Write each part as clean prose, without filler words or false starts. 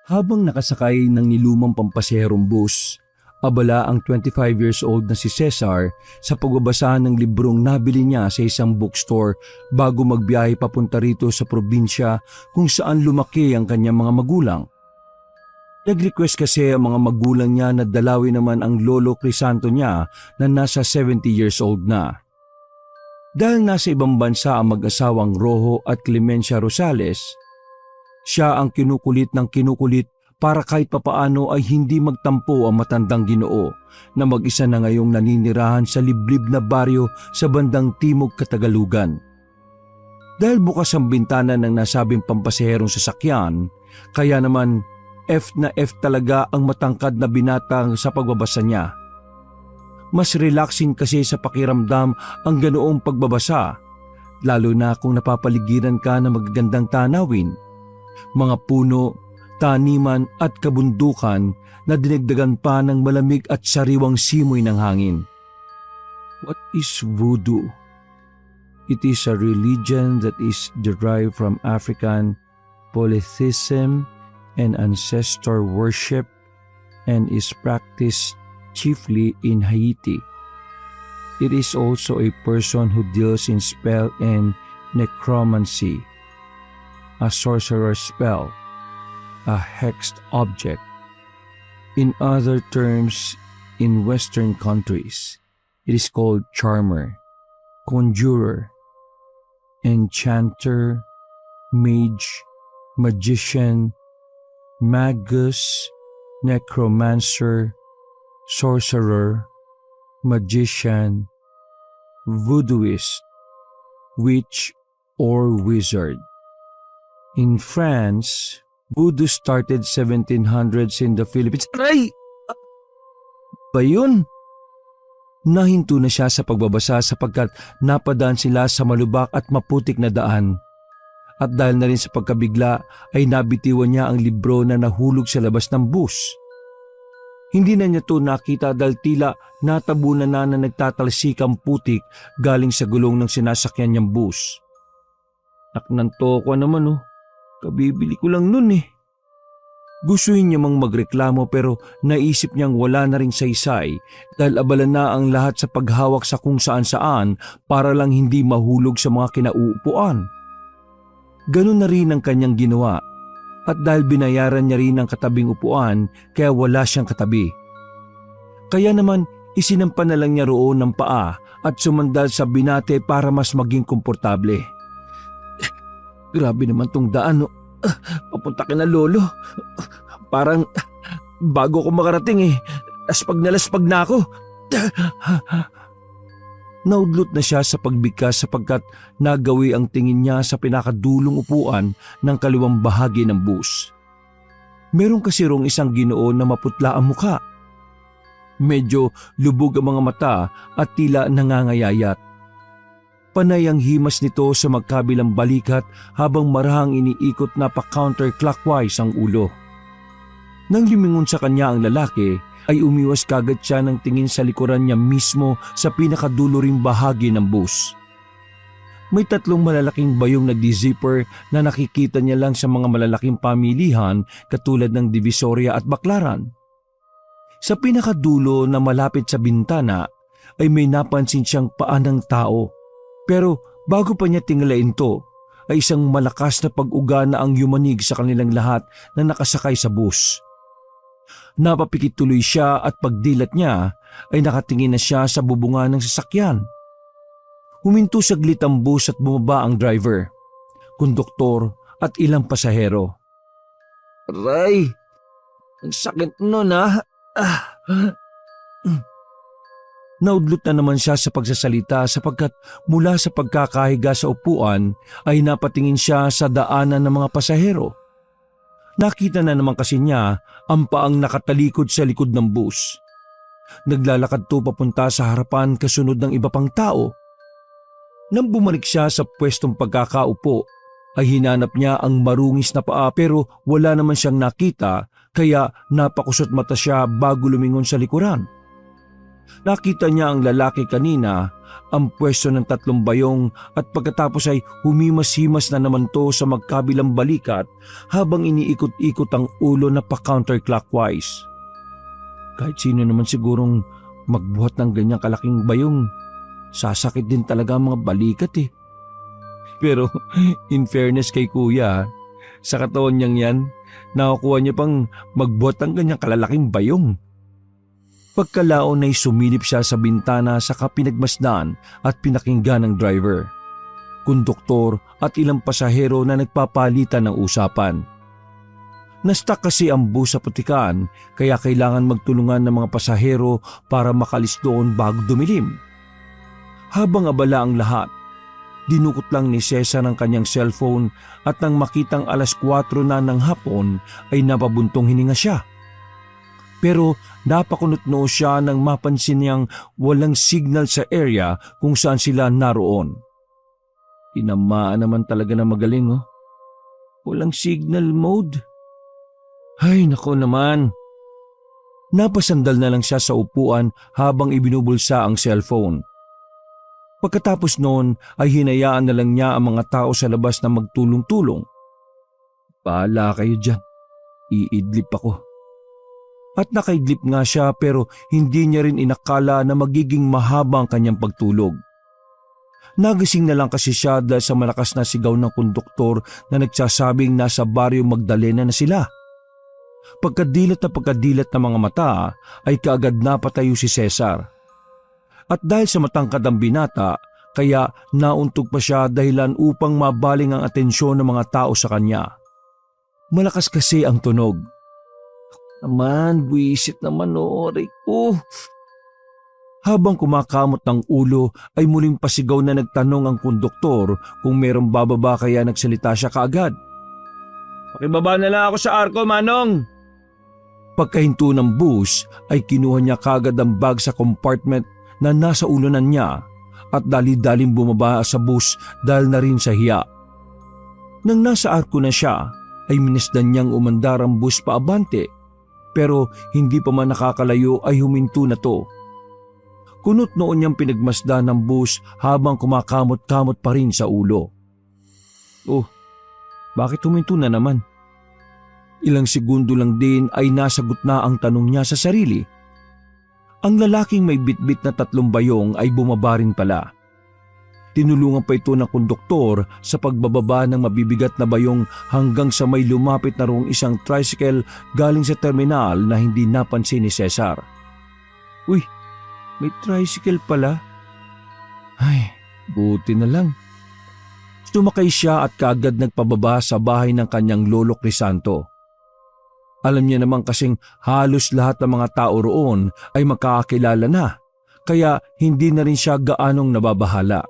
Habang nakasakay ng nilumang pampaseherong bus, abala ang 25 years old na si Cesar sa pagbabasa ng librong nabili niya sa isang bookstore bago magbiyahe papunta rito sa probinsya kung saan lumaki ang kanyang mga magulang. Nag-request kasi ang mga magulang niya na dalawin naman ang lolo Crisanto niya na nasa 70 years old na. Dahil nasa ibang bansa ang mag-asawang Rojo at Clemencia Rosales, siya ang kinukulit ng kinukulit para kahit papaano ay hindi magtampo ang matandang Ginoo na mag-isa na ngayong naninirahan sa liblib na baryo sa bandang timog Katagalugan. Dahil bukas ang bintana ng nasabing pampaseherong sasakyan, kaya naman F na F talaga ang matangkad na binatang sa pagbabasa niya. Mas relaxing kasi sa pakiramdam ang ganoong pagbabasa, lalo na kung napapaligiran ka ng magagandang tanawin, mga puno, taniman at kabundukan na dinagdagan pa ng malamig at sariwang simoy ng hangin. What is voodoo? It is a religion that is derived from African polytheism and ancestor worship and is practiced chiefly in Haiti. It is also a person who deals in spell and necromancy, a sorcerer's spell, a hexed object. In other terms, in Western countries, it is called charmer, conjurer, enchanter, mage, magician, magus, necromancer, sorcerer, magician, voodooist, witch, or wizard. In France, voodoo started 1700s in the Philippines. Aray! Ba yun? Nahinto na siya sa pagbabasa sapagkat napadaan sila sa malubak at maputik na daan. At dahil na rin sa pagkabigla ay nabitiwan niya ang libro na nahulog sa labas ng bus. Hindi na niya ito nakita dahil tila natabunan na nagtatalsikang putik galing sa gulong ng sinasakyan niyang bus. Naknanto ko naman kabibili ko lang nun eh. Gustuhin niya mang magreklamo pero naisip niyang wala na ring saysay dahil abala na ang lahat sa paghawak sa kung saan-saan para lang hindi mahulog sa mga kinauupuan. Ganun na rin ang kanyang ginawa at dahil binayaran niya rin ang katabing upuan kaya wala siyang katabi. Kaya naman isinampan na lang niya roon ng paa at sumandal sa binate para mas maging komportable. Grabe naman tong daan papunta kina lolo. Parang bago ko makarating laspag na ako. Naudlot na siya sa pagbigkas sapagkat nagawi ang tingin niya sa pinakadulong upuan ng kaliwang bahagi ng bus. Meron kasi rong isang Ginoo na maputla ang muka. Medyo lubog ang mga mata at tila nangangayayat. Panay ang himas nito sa magkabilang balikat habang marahang iniikot na pa-counterclockwise ang ulo. Nang lumingon sa kanya ang lalaki, ay umiwas kagad siya ng tingin sa likuran niya mismo sa pinakadulo ring bahagi ng bus. May 3 malalaking bayong na di-zipper na nakikita niya lang sa mga malalaking pamilihan katulad ng Divisoria at Baclaran. Sa pinakadulo na malapit sa bintana ay may napansin siyang paa ng tao. Pero bago pa niya tingalain to, ay isang malakas na pag-uga na ang yumanig sa kanilang lahat na nakasakay sa bus. Napapikit tuloy siya at pagdilat niya ay nakatingin na siya sa bubungan ng sasakyan. Huminto saglit ang bus at bumaba ang driver, konduktor at ilang pasahero. Aray! Ang sakit nun Naudlot na naman siya sa pagsasalita sapagkat mula sa pagkakahiga sa upuan ay napatingin siya sa daanan ng mga pasahero. Nakita na naman kasi niya ang paang nakatalikod sa likod ng bus. Naglalakad to papunta sa harapan kasunod ng iba pang tao. Nang bumalik siya sa pwestong pagkakaupo, ay hinanap niya ang marungis na paa pero wala naman siyang nakita kaya napakusot mata siya bago lumingon sa likuran. Nakita niya ang lalaki kanina, ang pwesto ng 3 bayong at pagkatapos ay humimas-himas na naman to sa magkabilang balikat habang iniikot-ikot ang ulo na pa-counterclockwise. Kahit sino naman sigurong magbuhat ng ganyang kalaking bayong, sasakit din talaga ang mga balikat eh. Pero in fairness kay kuya, sa katawan niyang yan, nakakuha niya pang magbuhat ng ganyang kalalaking bayong. Pagkalaon ay sumilip siya sa bintana sa pinagmasdan at pinakinggan ng driver, konduktor at ilang pasahero na nagpapalitan ng usapan. Nastak kasi ang bus sa putikan kaya kailangan magtulungan ng mga pasahero para makalis doon bago dumilim. Habang abala ang lahat, dinukot lang ni Cesar ang kanyang cellphone at nang makitang 4:00 na ng hapon ay napabuntong hininga siya. Pero napakunot noo siya nang mapansin niyang walang signal sa area kung saan sila naroon. Tinamaan naman talaga na magaling oh. Walang signal mode. Ay nako naman. Napasandal na lang siya sa upuan habang ibinubulsa ang cellphone. Pagkatapos noon ay hinayaan na lang niya ang mga tao sa labas na magtulong-tulong. Bahala kayo dyan. Iidlip ako. At nakaidlip nga siya pero hindi niya rin inakala na magiging mahaba ang kanyang pagtulog. Nagising na lang kasi siya dahil sa malakas na sigaw ng konduktor na nagsasabing nasa Barrio Magdalena na sila. Pagkadilat ng mga mata ay kaagad napatayo si Cesar. At dahil sa matangkad ang binata, kaya nauntog pa siya dahilan upang mabaling ang atensyon ng mga tao sa kanya. Malakas kasi ang tunog. Naman, buwisit naman oray ko. Habang kumakamot ng ulo ay muling pasigaw na nagtanong ang konduktor kung merong bababa kaya nagsalita siya kaagad. Pakibaba na lang ako sa arko, Manong. Pagkahinto ng bus ay kinuha niya kaagad ang bag sa compartment na nasa ulunan niya at dali-daling bumaba sa bus dahil na rin sa hiya. Nang nasa arko na siya ay minasdan niyang umandar ang bus paabante. Pero hindi pa man nakakalayo ay huminto na to. Kunot noon niyang pinagmasdan ng bus habang kumakamot-kamot pa rin sa ulo. Oh, bakit huminto na naman? Ilang segundo lang din ay nasagot na ang tanong niya sa sarili. Ang lalaking may bitbit na 3 bayong ay bumaba rin pala. Tinulungan pa ito ng konduktor sa pagbababa ng mabibigat na bayong hanggang sa may lumapit na roong isang tricycle galing sa terminal na hindi napansin ni Cesar. Uy, may tricycle pala. Ay, buti na lang. Sumakay siya at kaagad nagpababa sa bahay ng kanyang lolo Crisanto. Alam niya naman kasing halos lahat ng mga tao roon ay magkakakilala na, kaya hindi na rin siya gaanong nababahala.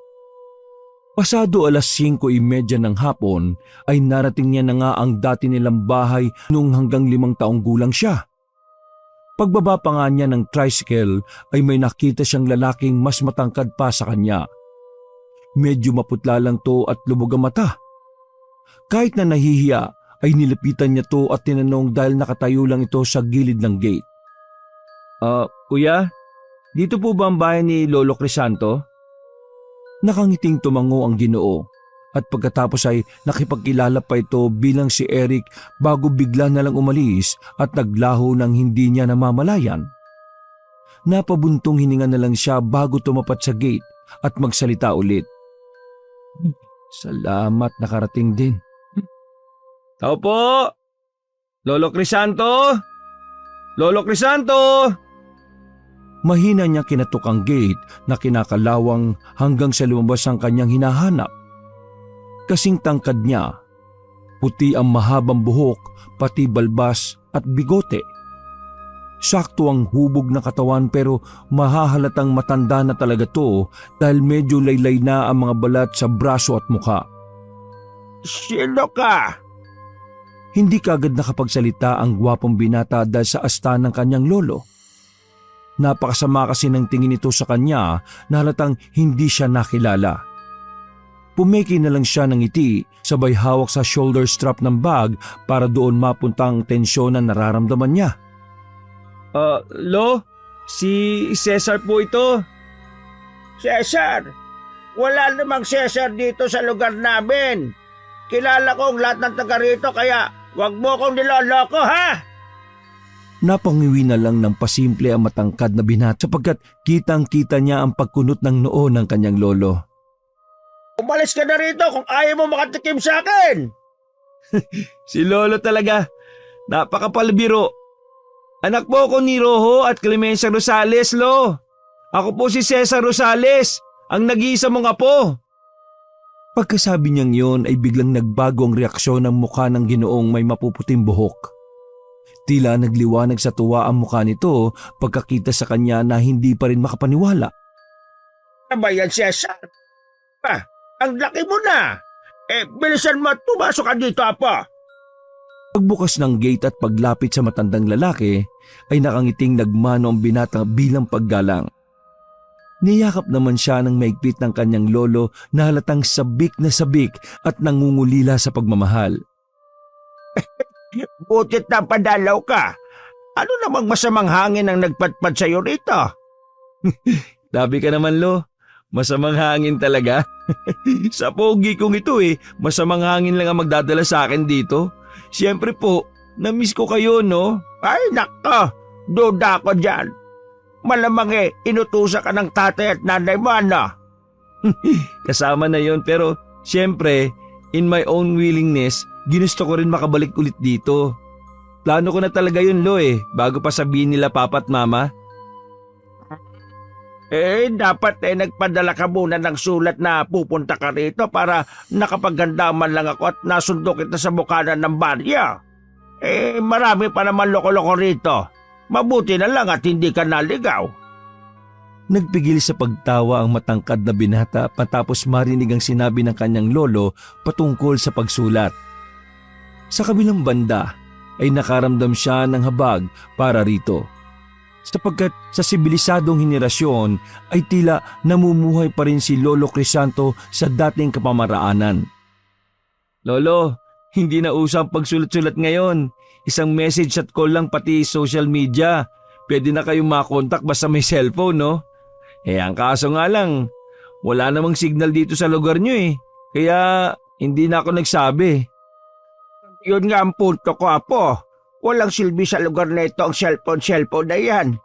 Pasado 5:30 ng hapon ay narating niya na nga ang dati nilang bahay nung hanggang 5 taong gulang siya. Pagbaba pa nga niya ng tricycle ay may nakita siyang lalaking mas matangkad pa sa kanya. Medyo maputla lang to at lubog ang mata. Kahit na nahihiya ay nilapitan niya to at tinanong dahil nakatayo lang ito sa gilid ng gate. Kuya, dito po ba ang bahay ni Lolo Crisanto? Nakangiting tumango ang Ginoo at pagkatapos ay nakipagkilala pa ito bilang si Eric bago bigla na lang umalis at naglaho ng hindi niya namamalayan. Napabuntong hininga na lang siya bago tumapat sa gate at magsalita ulit. Salamat, nakarating din. Tao po! Lolo Crisanto! Lolo Crisanto! Mahina niya kinatok ang gate na kinakalawang hanggang sa lumabas ang kanyang hinahanap. Kasing tangkad niya, puti ang mahabang buhok, pati balbas at bigote. Sakto ang hubog na katawan pero mahahalatang matanda na talaga to dahil medyo laylay na ang mga balat sa braso at mukha. Sino ka? Hindi kaagad nakapagsalita ang gwapong binata dahil sa asta ng kanyang lolo. Napakasama kasi ng tingin nito sa kanya na halatang hindi siya nakilala. Pumeki na lang siya ng ngiti sabay hawak sa shoulder strap ng bag para doon mapunta ang tensyon na nararamdaman niya. Lo? Si Cesar po ito. Cesar, wala namang Cesar dito sa lugar namin. Kilala ko ang lahat ng taga rito kaya wag mo kong niloloko ha! Napangiwi na lang ng pasimple ang matangkad na binata sapagkat kitang-kita niya ang pagkunot ng noo ng kanyang lolo. Umalis ka na rito kung ayaw mo makatikim sa akin! Si lolo talaga, napakapalbiro. Anak po ako ni Rojo at Clemencia Rosales, lo. Ako po si Cesar Rosales, ang nag-iisa mong apo. Pagkasabi niyang yon ay biglang nagbago ang reaksyon ng mukha ng Ginoong may mapuputing buhok. Tila nagliwanag sa tuwa ang mukha nito pagkakita sa kanya na hindi pa rin makapaniwala. Ano ba yan, Cesar? Ang laki mo na! Bilisan mo at pumasok ka dito, apo! Pagbukas ng gate at paglapit sa matandang lalaki ay nakangiting nagmano ang binata bilang paggalang. Niyakap naman siya ng maigpit ng kanyang lolo na halatang sabik na sabik at nangungulila sa pagmamahal. Butit na padalaw ka. Ano namang masamang hangin ang nagpatpad sa'yo rito? Labi ka naman, lo. Masamang hangin talaga. Sa pogi kong ito masamang hangin lang ang magdadala sa akin dito. Siyempre po, na-miss ko kayo, no? Ay, nako! Duda ko dyan. Malamang inutusan ka ng tatay at nanay mo, ano? Kasama na yon pero siyempre, in my own willingness, ginusto ko rin makabalik ulit dito. Plano ko na talaga yun, lo bago pa sabihin nila papa at mama. Dapat nagpadala ka muna ng sulat na pupunta ka rito para nakapaghanda man lang ako at nasundo kita sa bukana ng barya. Marami pa naman loko-loko rito. Mabuti na lang at hindi ka naligaw. Nagpigil sa pagtawa ang matangkad na binata patapos marinig ang sinabi ng kanyang lolo patungkol sa pagsulat. Sa kabilang banda ay nakaramdam siya ng habag para rito. Sapagkat sa sibilisadong henerasyon ay tila namumuhay pa rin si Lolo Crisanto sa dating kapamaraanan. Lolo, hindi na usang pagsulat-sulat ngayon. Isang message at call lang pati social media. Pwede na kayong makontak basta may cellphone, no? Ang kaso nga lang, wala namang signal dito sa lugar nyo Kaya hindi na ako nagsabi. Yun nga ang punto ko, apo. Walang silbi sa lugar na ito ang cellphone na yan.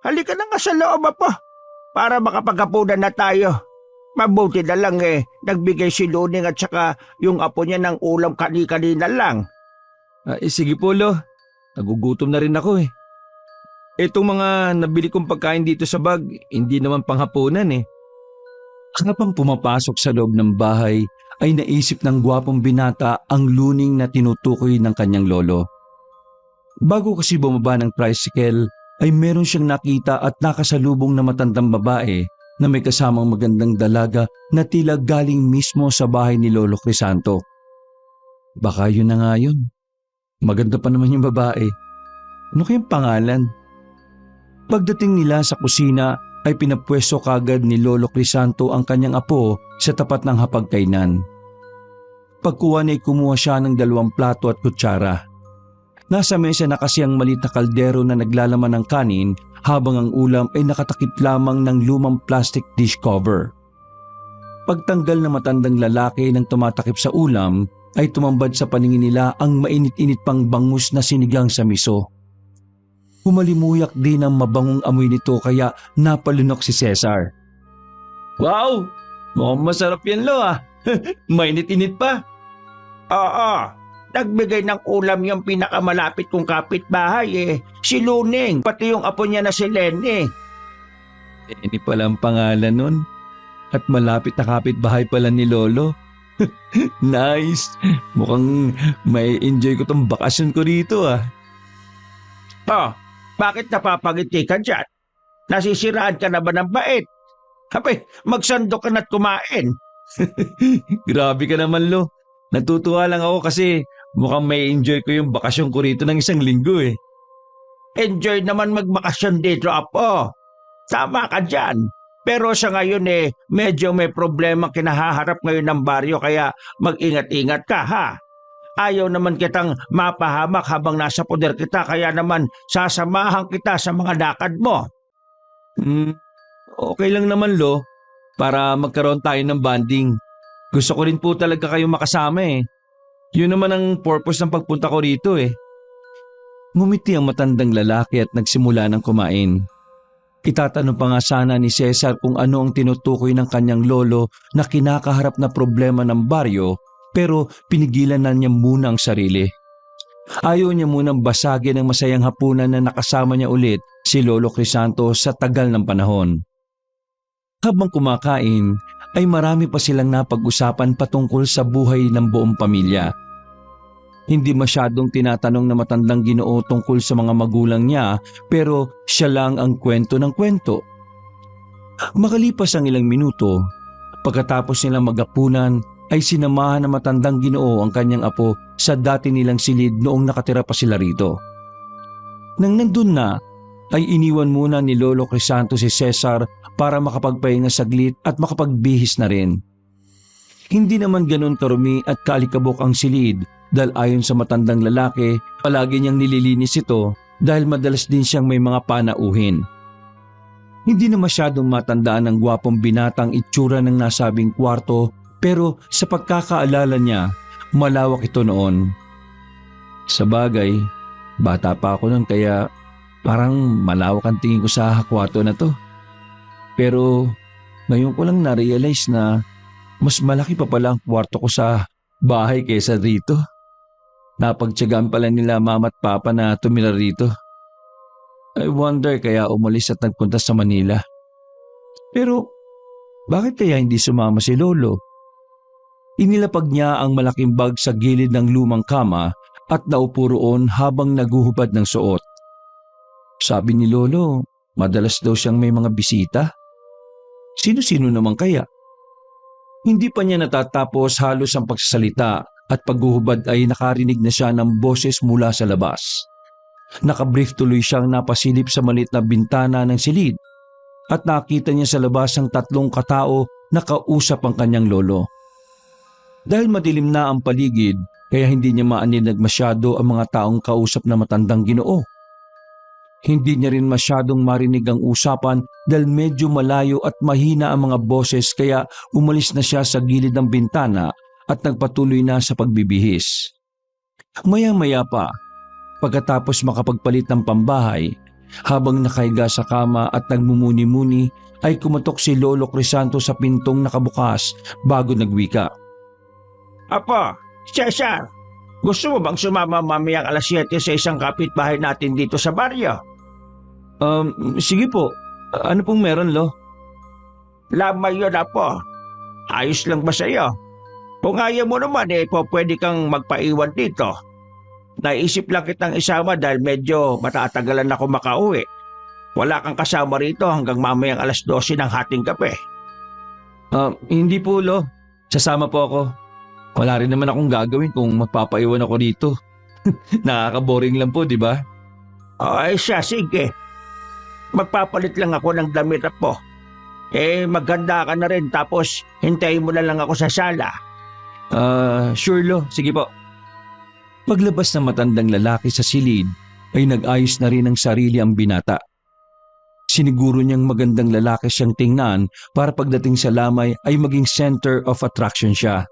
Halika na nga sa loob, apo, para makapaghapunan na tayo. Mabuti na lang nagbigay si Luning at saka yung apo niya ng ulam kani-kanina lang. Sige po, lo. Nagugutom na rin ako Itong mga nabili kong pagkain dito sa bag, hindi naman panghapunan Habang pumapasok sa loob ng bahay, ay naisip ng gwapong binata ang luning na tinutukoy ng kanyang lolo. Bago kasi bumaba ng tricycle, ay meron siyang nakita at nakasalubong na matandang babae na may kasamang magandang dalaga na tila galing mismo sa bahay ni Lolo Crisanto. Baka yun na nga yun. Maganda pa naman yung babae. Ano kayang pangalan? Pagdating nila sa kusina ay pinapwesto kagad ni Lolo Crisanto ang kanyang apo sa tapat ng hapagkainan. Pagkuha na kumuha siya ng 2 plato at kutsara. Nasa mesa na kasi ang maliit na kaldero na naglalaman ng kanin habang ang ulam ay nakatakip lamang ng lumang plastic dish cover. Pagtanggal na matandang lalaki ng tumatakip sa ulam ay tumambad sa paningin nila ang mainit-init pang bangus na sinigang sa miso. Humalimuyak din ang mabangong amoy nito kaya napalunok si Cesar. Wow! Mukhang masarap yan, lo Mainit-init pa. Oo, nagbigay ng ulam yung pinakamalapit kong kapitbahay si Luning, pati yung apo niya na si Lenny. Lenny pala ang pangalan nun. At malapit na kapitbahay pala ni Lolo. Nice! Mukhang may enjoy ko tong bakasyon ko rito Bakit napapangiti ka dyan? Nasisiraan ka na ba ng bait? Hape, magsandok ka na't kumain. Grabe ka naman, lo. Natutuwa lang ako kasi mukhang may enjoy ko yung bakasyon ko rito ng 1 linggo Enjoy naman magbakasyon dito, apo. Tama ka dyan. Pero sa ngayon medyo may problema kinahaharap ngayon ng baryo kaya mag-ingat-ingat ka ha. Ayaw naman kitang mapahamak habang nasa poder kita kaya naman sasamahan kita sa mga lakad mo. Hmm, okay lang naman lo, para magkaroon tayo ng bonding. Gusto ko rin po talaga kayong makasama eh. Yun naman ang purpose ng pagpunta ko rito eh. Ngumiti ang matandang lalaki at nagsimula ng kumain. Itatanong pa nga sana ni Cesar kung ano ang tinutukoy ng kanyang lolo na kinakaharap na problema ng baryo, pero pinigilan na niya muna ang sarili. Ayaw niya munang basagin ang masayang hapunan na nakasama niya ulit si Lolo Crisanto sa tagal ng panahon. Habang kumakain, ay marami pa silang napag-usapan patungkol sa buhay ng buong pamilya. Hindi masyadong tinatanong na matandang Ginoo tungkol sa mga magulang niya, pero siya lang ang kwento ng kwento. Makalipas ang ilang minuto, pagkatapos nilang magapunan, ay sinamahan ng matandang Ginoo ang kanyang apo sa dati nilang silid noong nakatira pa sila rito. Nang nandun na, ay iniwan muna ni Lolo Crisanto si Cesar para makapagpahinga saglit at makapagbihis na rin. Hindi naman ganun karumi at kaalikabok ang silid dahil ayon sa matandang lalaki, palagi niyang nililinis ito dahil madalas din siyang may mga panauhin. Hindi na masyadong matandaan ang gwapong binatang itsura ng nasabing kwarto, pero sa pagkakaalala niya, malawak ito noon. Sa bagay, bata pa ako noon kaya parang malawak ang tingin ko sa kwarto na to. Pero ngayon ko lang na-realize na mas malaki pa pala ang kwarto ko sa bahay kaysa rito. Napagtiyagaan pala nila mama at papa na tumira rito. I wonder kaya umalis at nagpunta sa Manila. Pero bakit kaya hindi sumama si Lolo? Inilapag niya ang malaking bag sa gilid ng lumang kama at naupo roon habang naguhubad ng suot. Sabi ni Lolo, madalas daw siyang may mga bisita. Sino-sino naman kaya? Hindi pa niya natatapos halos ang pagsasalita at paghuhubad ay nakarinig na siya ng boses mula sa labas. Nakabrief tuloy siyang napasilip sa maliit na bintana ng silid at nakita niya sa labas ang 3 katao na kausap ang kanyang lolo. Dahil madilim na ang paligid, kaya hindi niya maaninag masyado ang mga taong kausap na matandang Ginoo. Hindi niya rin masyadong marinig ang usapan dahil medyo malayo at mahina ang mga boses kaya umalis na siya sa gilid ng bintana at nagpatuloy na sa pagbibihis. Maya-maya pa, pagkatapos makapagpalit ng pambahay, habang nakahiga sa kama at nagmumuni-muni ay kumatok si Lolo Crisanto sa pintong nakabukas bago nagwika. Apo, Cesar, gusto mo bang sumama mamayang alas 7 sa isang kapitbahay natin dito sa baryo? Sige po. Ano pong meron, Lo? Lamay yun, Apo. Ayos lang ba sa'yo? Kung ayaw mo naman pwede kang magpaiwan dito. Naisip lang kitang isama dahil medyo matatagalan ako makauwi. Wala kang kasama rito hanggang mamayang alas 12 ng hating gabi. Hindi po, Lo. Sasama po ako. Wala rin naman akong gagawin kung magpapaiwan ako dito. Nakaka-boring lang po, di ba? Ay siya, sige. Magpapalit lang ako ng damit po. Maganda ka na rin tapos hintayin mo na lang ako sa sala. Sure, Lo. Sige po. Paglabas ng matandang lalaki sa silid, ay nag-ayos na rin ng sarili ang binata. Siniguro niyang magandang lalaki siyang tingnan para pagdating sa lamay ay maging center of attraction siya.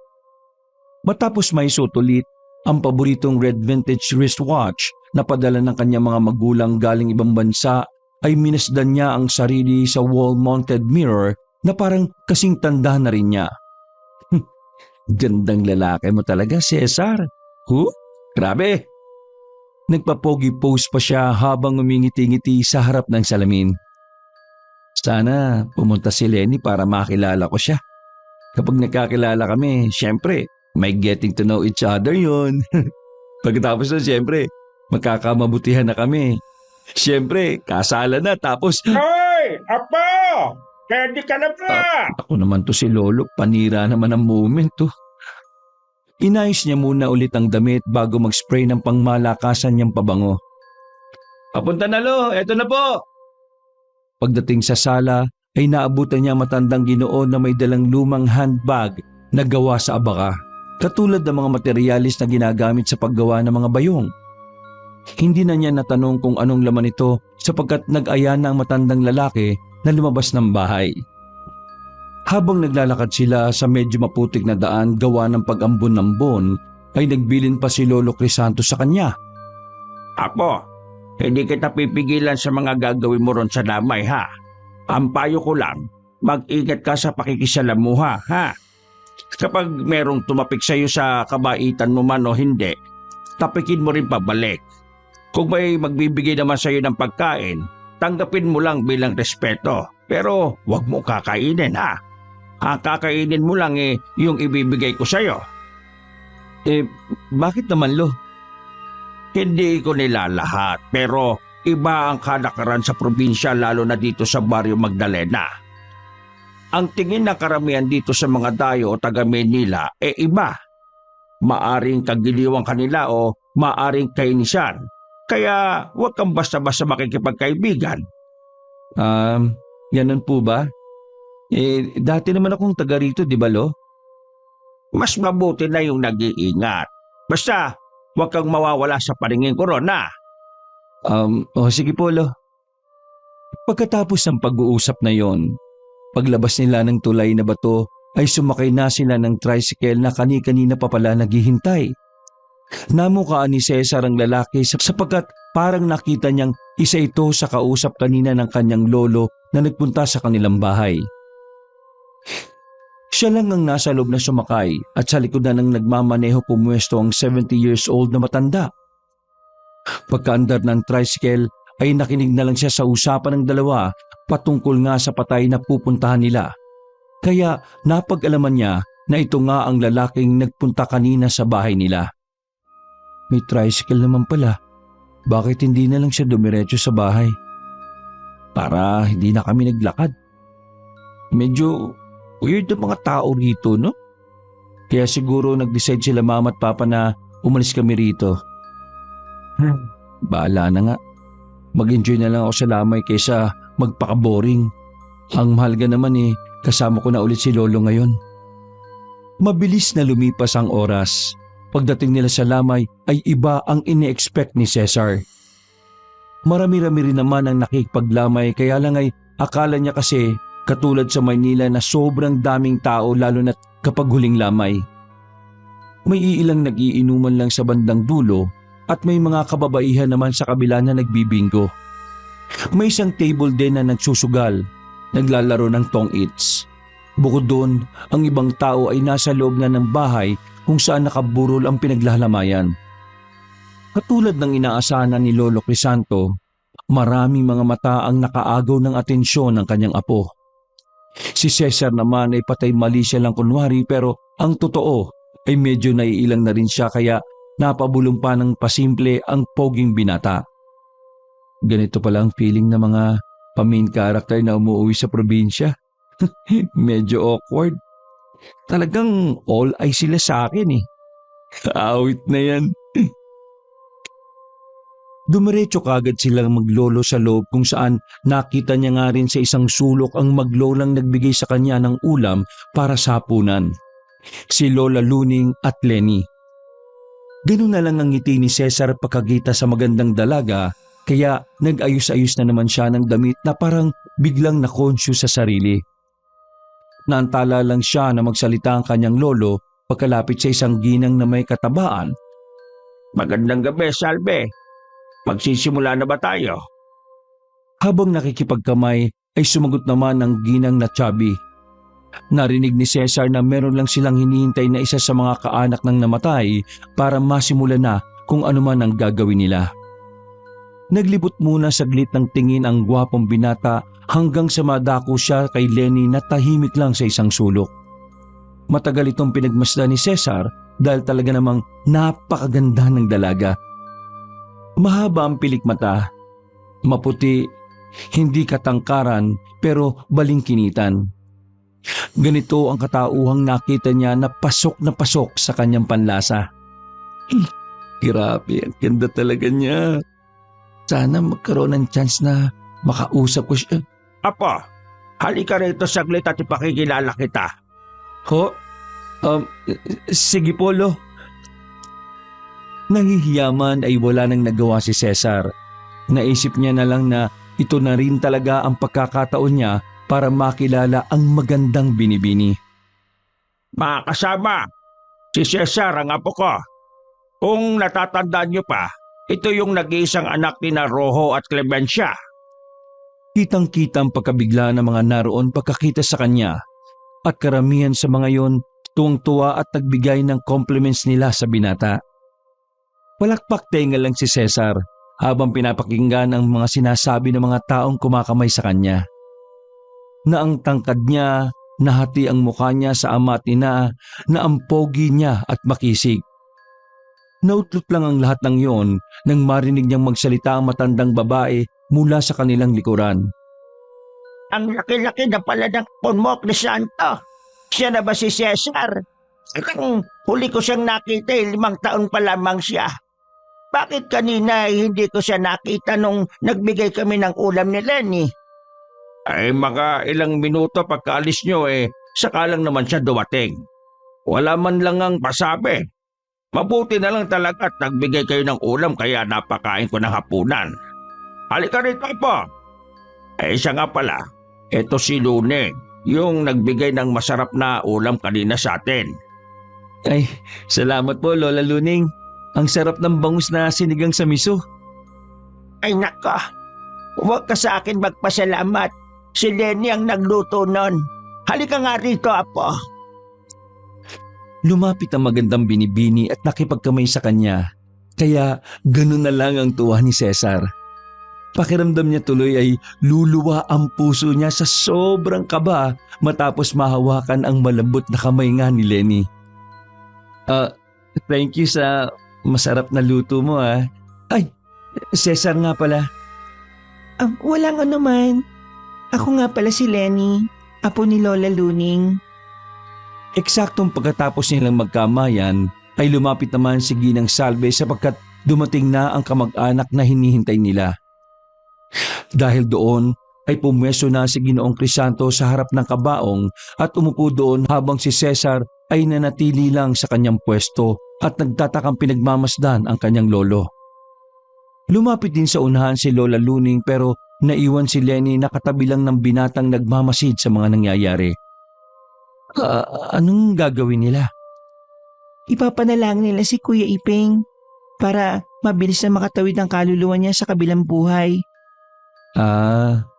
Matapos may sutulit, ang paboritong red vintage wristwatch na padala ng kanyang mga magulang galing ibang bansa ay minasdan niya ang sarili sa wall-mounted mirror na parang kasing tanda na rin niya. Gandang lalaki mo talaga, Cesar. Grabe! Nagpapogi pose pa siya habang umingiti-ngiti sa harap ng salamin. Sana pumunta si Lenny para makilala ko siya. Kapag nagkakilala kami, syempre, may getting to know each other yun. Pagkatapos nun, syempre, magkakamabutihan na kami. Syempre, kasala na tapos… Hoy! Apo! Ready ka na ba? Ako naman to si Lolo, panira naman ang moment to. Inayos niya muna ulit ang damit bago mag-spray ng pangmalakasan niyang pabango. Papunta na, Lo, eto na po! Pagdating sa sala ay naabutan niya matandang Ginoo na may dalang lumang handbag na gawa sa abaka, katulad ng mga materialis na ginagamit sa paggawa ng mga bayong. Hindi na niya natanong kung anong laman ito sapagkat nag-aya na ang matandang lalaki na lumabas ng bahay. Habang naglalakad sila sa medyo maputik na daan gawa ng pag-ambon-ambon, ay nagbilin pa si Lolo Crisanto sa kanya. Apo, hindi kita pipigilan sa mga gagawin mo ron sa lamay, ha? Ang payo ko lang, mag-ingat ka sa pakikisalamuha, ha? Kapag merong tumapik sa'yo sa kabaitan mo man o hindi, tapikin mo rin pabalik. Kung may magbibigay naman sa'yo ng pagkain, tanggapin mo lang bilang respeto. Pero wag mo kakainin, ha? Ang kakainin mo lang yung ibibigay ko sa'yo. Bakit naman, Lo? Hindi ko nilalahat, pero iba ang kalakaran sa probinsya lalo na dito sa Baryo Magdalena. Ang tingin ng karamihan dito sa mga dayo o taga Manila iba. Maaring kagiliwang kanila o maaring kainisan. Kaya huwag kang basta-basta makikipagkaibigan. Ganun po ba? Dati naman akong taga rito, di ba, Lo? Mas mabuti na yung nag-iingat. Basta, huwag kang mawawala sa paningin ko ron, ha? Sige po, Lo. Pagkatapos ng pag-uusap na yon, paglabas nila ng tulay na bato ay sumakay na sila ng tricycle na kani-kanina pa pala naghihintay. Namukaan ni Cesar ang lalaki sapagkat parang nakita niyang isa ito sa kausap kanina ng kanyang lolo na nagpunta sa kanilang bahay. Siya lang ang nasa loob na sumakay at sa likod na ng nagmamaneho pumuesto ang 70 years old na matanda. Pagkaandar ng tricycle ay nakinig na lang siya sa usapan ng dalawa patungkol nga sa patay na pupuntahan nila. Kaya napag-alaman niya na ito nga ang lalaking nagpunta kanina sa bahay nila. May tricycle naman pala. Bakit hindi na lang siya dumiretso sa bahay? Para hindi na kami naglakad. Medyo weird ang mga tao rito, no? Kaya siguro nag-decide sila mama at papa na umalis kami rito. Bahala na nga. Mag-enjoy na lang ako sa lamay kaysa magpaka-boring. Ang mahalaga naman kasama ko na ulit si Lolo ngayon. Mabilis na lumipas ang oras. Pagdating nila sa lamay ay iba ang ine-expect ni Cesar. Marami-rami rin naman ang nakikipaglamay kaya lang ay akala niya kasi katulad sa Maynila na sobrang daming tao lalo na kapag huling lamay. May iilang nag-iinuman lang sa bandang dulo at may mga kababaihan naman sa kabila na nagbibingo. May isang table din na nagsusugal, naglalaro ng tong-its. Bukod doon, ang ibang tao ay nasa loob na ng bahay kung saan nakaburol ang pinaglalamayan. Katulad ng inaasahan ni Lolo Crisanto, maraming mga mata ang nakaagaw ng atensyon ng kanyang apo. Si Cesar naman ay patay mali siya lang kunwari pero ang totoo ay medyo naiilang na rin siya kaya napabulong pa ng pasimple ang poging binata. Ganito pala ang feeling ng mga pa-main character na umuwi sa probinsya. Medyo awkward. Talagang all eye sila sa akin Awit na yan. Dumiretso kagad silang maglolo sa loob kung saan nakita niya nga rin sa isang sulok ang maglolang nagbigay sa kanya ng ulam para sa hapunan. Si Lola Luning at Lenny. Ganun na lang ang ngiti ni Cesar pagkakita sa magandang dalaga kaya nag-ayos-ayos na naman siya ng damit na parang biglang na-conscious sa sarili. Naantala lang siya na magsalita ang kanyang lolo pagkalapit sa isang ginang na may katabaan. Magandang gabi, Salve. Magsisimula na ba tayo? Habang nakikipagkamay ay sumagot naman ang ginang na chubby. Narinig ni Cesar na meron lang silang hinihintay na isa sa mga kaanak ng namatay para masimula na kung ano man ang gagawin nila. Naglibot muna saglit ng tingin ang gwapong binata hanggang sa madako siya kay Lenny na tahimik lang sa isang sulok. Matagal itong pinagmasdan ni Cesar dahil talaga namang napakaganda ng dalaga. Mahaba ang pilik mata, maputi, hindi katangkaran pero balingkinitan. Ganito ang katauhang nakita niya na pasok sa kanyang panlasa. Grabe, ang ganda talaga niya. Sana magkaroon ng chance na makausap ko siya. Apo, halika rito saglit at ipakikilala kita. Ho? Sige po, Lo. Nahihiyaman ay wala nang nagawa si Cesar. Naisip niya na lang na ito na rin talaga ang pagkakataon niya para makilala ang magandang Binibini. Mga kasama, si Cesar ang apo ko. Kung natatandaan niyo pa, ito yung nag-iisang anak ni na Rojo at Clemencia. Kitang-kita ang pagkabigla ng mga naroon pagkakita sa kanya at karamihan sa mga yon tuwang-tuwa at nagbigay ng compliments nila sa binata. Palakpak tenga lang si Cesar habang pinapakinggan ang mga sinasabi ng mga taong kumakamay sa kanya. Na ang tangkad niya, nahati ang mukha niya sa ama at ina, na ang pogi niya at makisig. Nautlot lang ang lahat ng yon nang marinig niyang magsalita ang matandang babae mula sa kanilang likuran. Ang laki-laki na pala ng pon mo, Crisanto. Siya na ba si Cesar? Ang huli ko siyang nakita 5 taon pa lamang siya. Bakit kanina hindi ko siya nakita nung nagbigay kami ng ulam ni Lenny? Ay mga ilang minuto pagkaalis nyo saka lang naman siya dumating. Wala man lang ang pasabi. Mabuti na lang talaga at nagbigay kayo ng ulam kaya napakain ko ng hapunan. Halika rito po. Siya nga pala, eto si Lune, yung nagbigay ng masarap na ulam kanina sa atin. Ay, salamat po Lola Luning. Ang sarap ng bangus na sinigang sa miso. Ay nako, huwag ka sa akin magpasalamat. Si Lenny ang nagluto nun. Halika nga rito, apo. Lumapit ang magandang Binibini at nakipagkamay sa kanya. Kaya ganun na lang ang tuwa ni Cesar. Pakiramdam niya tuloy ay luluwa ang puso niya sa sobrang kaba matapos mahawakan ang malambot na kamay nga ni Lenny. Thank you sa masarap na luto mo ah. Ay, Cesar nga pala. Walang anuman. Ako nga pala si Lenny, apo ni Lola Luning. Eksaktong pagkatapos nilang magkamayan ay lumapit naman si Ginang Salve sapagkat dumating na ang kamag-anak na hinihintay nila. Dahil doon ay pumwesto na si Ginoong Crisanto sa harap ng kabaong at umupo doon habang si Cesar ay nanatili lang sa kanyang pwesto at nagtatakang pinagmamasdan ang kanyang lolo. Lumapit din sa unahan si Lola Luning pero naiwan si Lenny na katabi lang ng binatang nagmamasid sa mga nangyayari. Anong gagawin nila? Ipapanalang nila si Kuya Iping para mabilis na makatawid ang kaluluwa niya sa kabilang buhay.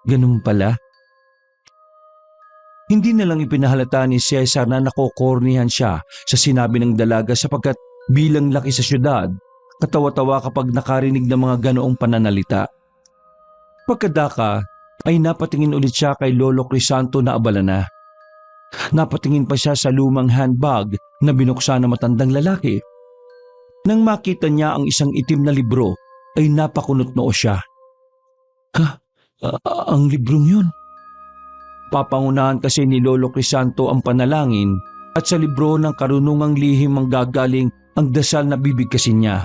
Ganun pala. Hindi na lang ipinahalata ni Cesar na nakokornihan siya sa sinabi ng dalaga sapagkat bilang laki sa syudad, katawa-tawa kapag nakarinig ng mga ganoong pananalita. Pagkadaka ay napatingin ulit siya kay Lolo Crisanto na abala na. Napatingin pa siya sa lumang handbag na binuksan ng matandang lalaki. Nang makita niya ang isang itim na libro ay napakunot noo siya. Ang librong yun. Papangunahan kasi ni Lolo Crisanto ang panalangin at sa libro ng karunungang lihim ang gagaling ang dasal na bibigkasin niya.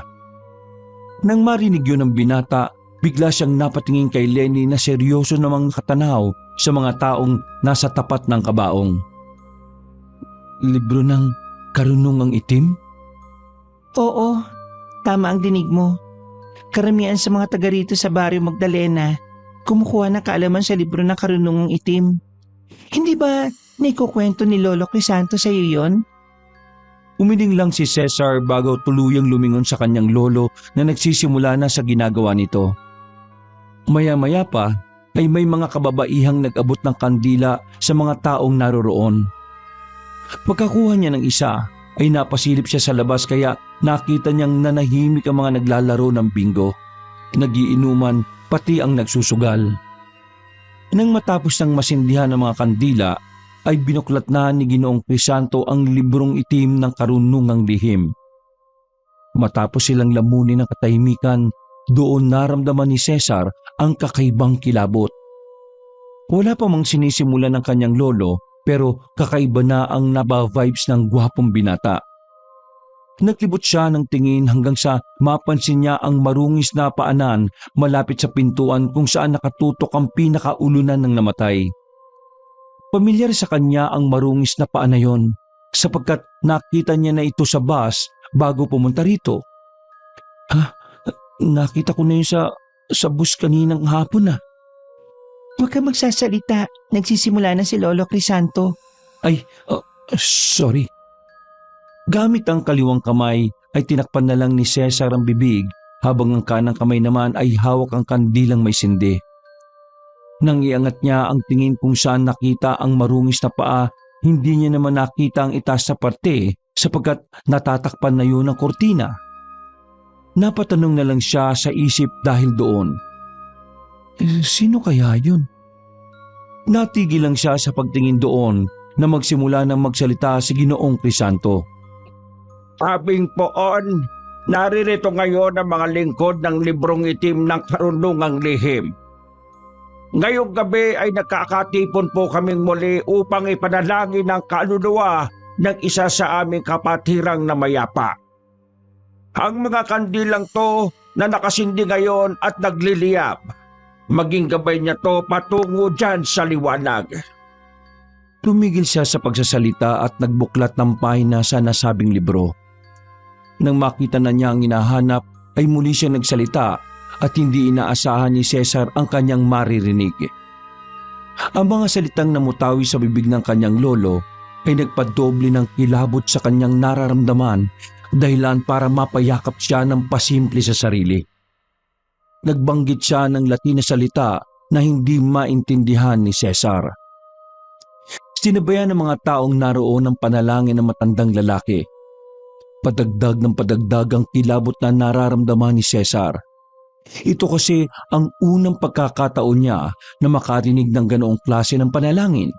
Nang marinig yun ng binata, bigla siyang napatingin kay Lenny na seryoso namang katanaw sa mga taong nasa tapat ng kabaong. Libro ng karunungang itim? Oo, tama ang dinig mo. Karamihan sa mga taga rito sa Baryo Magdalena, kumukuha ng kaalaman sa libro ng karunungang itim. Hindi ba naikukwento ni Lolo Crisanto sa iyo yon? Umiling lang si Cesar bago tuluyang lumingon sa kanyang lolo na nagsisimula na sa ginagawa nito. Maya-maya pa ay may mga kababaihang nag-abot ng kandila sa mga taong naroroon. Pagkakuha niya ng isa ay napasilip siya sa labas kaya nakita niyang nanahimik ang mga naglalaro ng bingo, nagiinuman pati ang nagsusugal. Nang matapos ng masindihan ng mga kandila ay binuklat na ni Ginoong Crisanto ang librong itim ng karunungang lihim. Matapos silang lamunin ng katahimikan, doon naramdaman ni Cesar ang kakaibang kilabot. Wala pa mang sinisimula ng kanyang lolo pero kakaiba na ang naba-vibes ng gwapong binata. Naglibot siya ng tingin hanggang sa mapansin niya ang marungis na paanan malapit sa pintuan kung saan nakatutok ang pinakaulunan ng namatay. Pamilyar sa kanya ang marungis na paa na yon sapagkat nakita niya na ito sa bus bago pumunta rito. Nakita ko na yun sa bus kaninang hapon . Huwag ka magsasalita. Nagsisimula na si Lolo Crisanto. Sorry. Gamit ang kaliwang kamay ay tinakpan na lang ni Cesar ang bibig habang ang kanang kamay naman ay hawak ang kandilang may sindi. Nang iangat niya ang tingin kung saan nakita ang marungis na paa, hindi niya naman nakita ang itaas na parte sapagkat natatakpan na yun ang kortina. Napatanong na lang siya sa isip dahil doon. Sino kaya yun? Natigil lang siya sa pagtingin doon na magsimula ng magsalita si Ginoong Crisanto. Sabing poon, naririto ngayon ang mga lingkod ng librong itim ng karunungang lihim. Ngayong gabi ay nakakatipon po kaming muli upang ipanalangin ang kaluluwa ng isa sa aming kapatirang na mayapa. Ang mga kandilang to na nakasindi ngayon at nagliliyab, maging gabay niya to patungo dyan sa liwanag. Tumigil siya sa pagsasalita at nagbuklat ng pahina sa nasabing libro. Nang makita na niya ang hinahanap ay muli siya nagsalita at hindi inaasahan ni Cesar ang kanyang maririnig. Ang mga salitang namutawi sa bibig ng kanyang lolo ay nagpadoble ng kilabot sa kanyang nararamdaman, dahilan para mapayakap siya ng pasimple sa sarili. Nagbanggit siya ng Latin na salita na hindi maintindihan ni Cesar. Sinabayan ng mga taong naroon ang panalangin ng matandang lalaki. Padagdag ng padagdag ang kilabot na nararamdaman ni Cesar. Ito kasi ang unang pagkakataon niya na makarinig ng ganoong klase ng panalangin.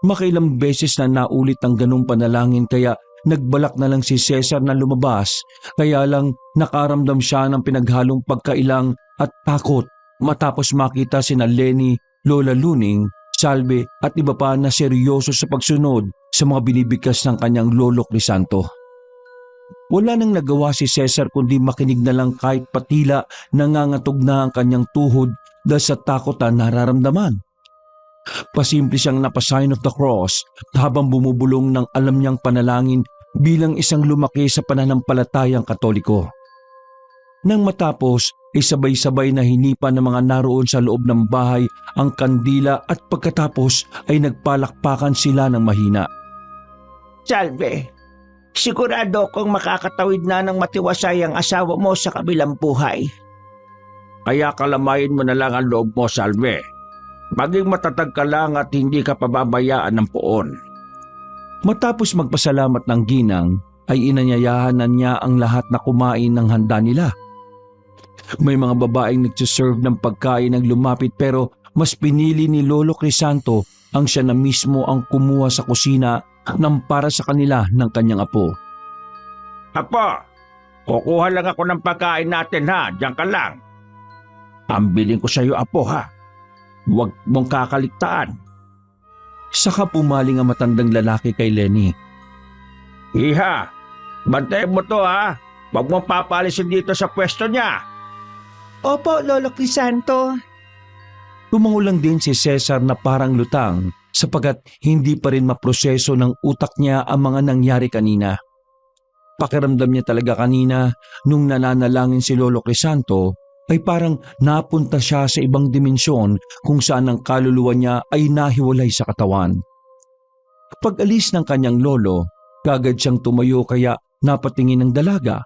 Makailang beses na naulit ang ganoong panalangin kaya nagbalak na lang si Cesar na lumabas, kaya lang nakaramdam siya ng pinaghalong pagkailang at takot matapos makita sina Lenny, Lola Luning, Salve at iba pa na seryoso sa pagsunod sa mga binibigkas ng kanyang Lolo Crisanto. Wala nang nagawa si Cesar kundi makinig na lang kahit patila nangangatog na ang kanyang tuhod dahil sa takot na nararamdaman. Pasimple siyang napasign of the cross habang bumubulong ng alam niyang panalangin bilang isang lumaki sa pananampalatayang Katoliko. Nang matapos, ay sabay-sabay na hinipan ng mga naroon sa loob ng bahay ang kandila at pagkatapos ay nagpalakpakan sila ng mahina. Salve, sigurado kong makakatawid na ng matiwasay ang asawa mo sa kabilang buhay. Kaya kalamayin mo na lang ang loob mo, Salve. Maging matatag ka lang at hindi ka pababayaan ng poon. Matapos magpasalamat ng ginang, ay inanyayahan na niya ang lahat na kumain ng handa nila. May mga babaeng nagsiserve ng pagkain ng lumapit pero mas pinili ni Lolo Crisanto ang siya na mismo ang kumuha sa kusina ng para sa kanila ng kanyang apo. Apo, kukuha lang ako ng pagkain natin ha, diyan ka lang. Ambilin ko sa iyo, Apo ha. Huwag mong kakaligtaan. Saka pumaling ang matandang lalaki kay Lenny. Iha, bantayan mo to ha. Huwag mong papalisin dito sa pwesto niya. Opo, Lolo Crisanto. Tumango lang din si Cesar na parang lutang sapagat hindi pa rin maproseso ng utak niya ang mga nangyari kanina. Pakiramdam niya talaga kanina nung nananalangin si Lolo Crisanto ay parang napunta siya sa ibang dimensyon kung saan ang kaluluwa niya ay nahiwalay sa katawan. Pag-alis ng kanyang lolo, kagad siyang tumayo kaya napatingin ng dalaga.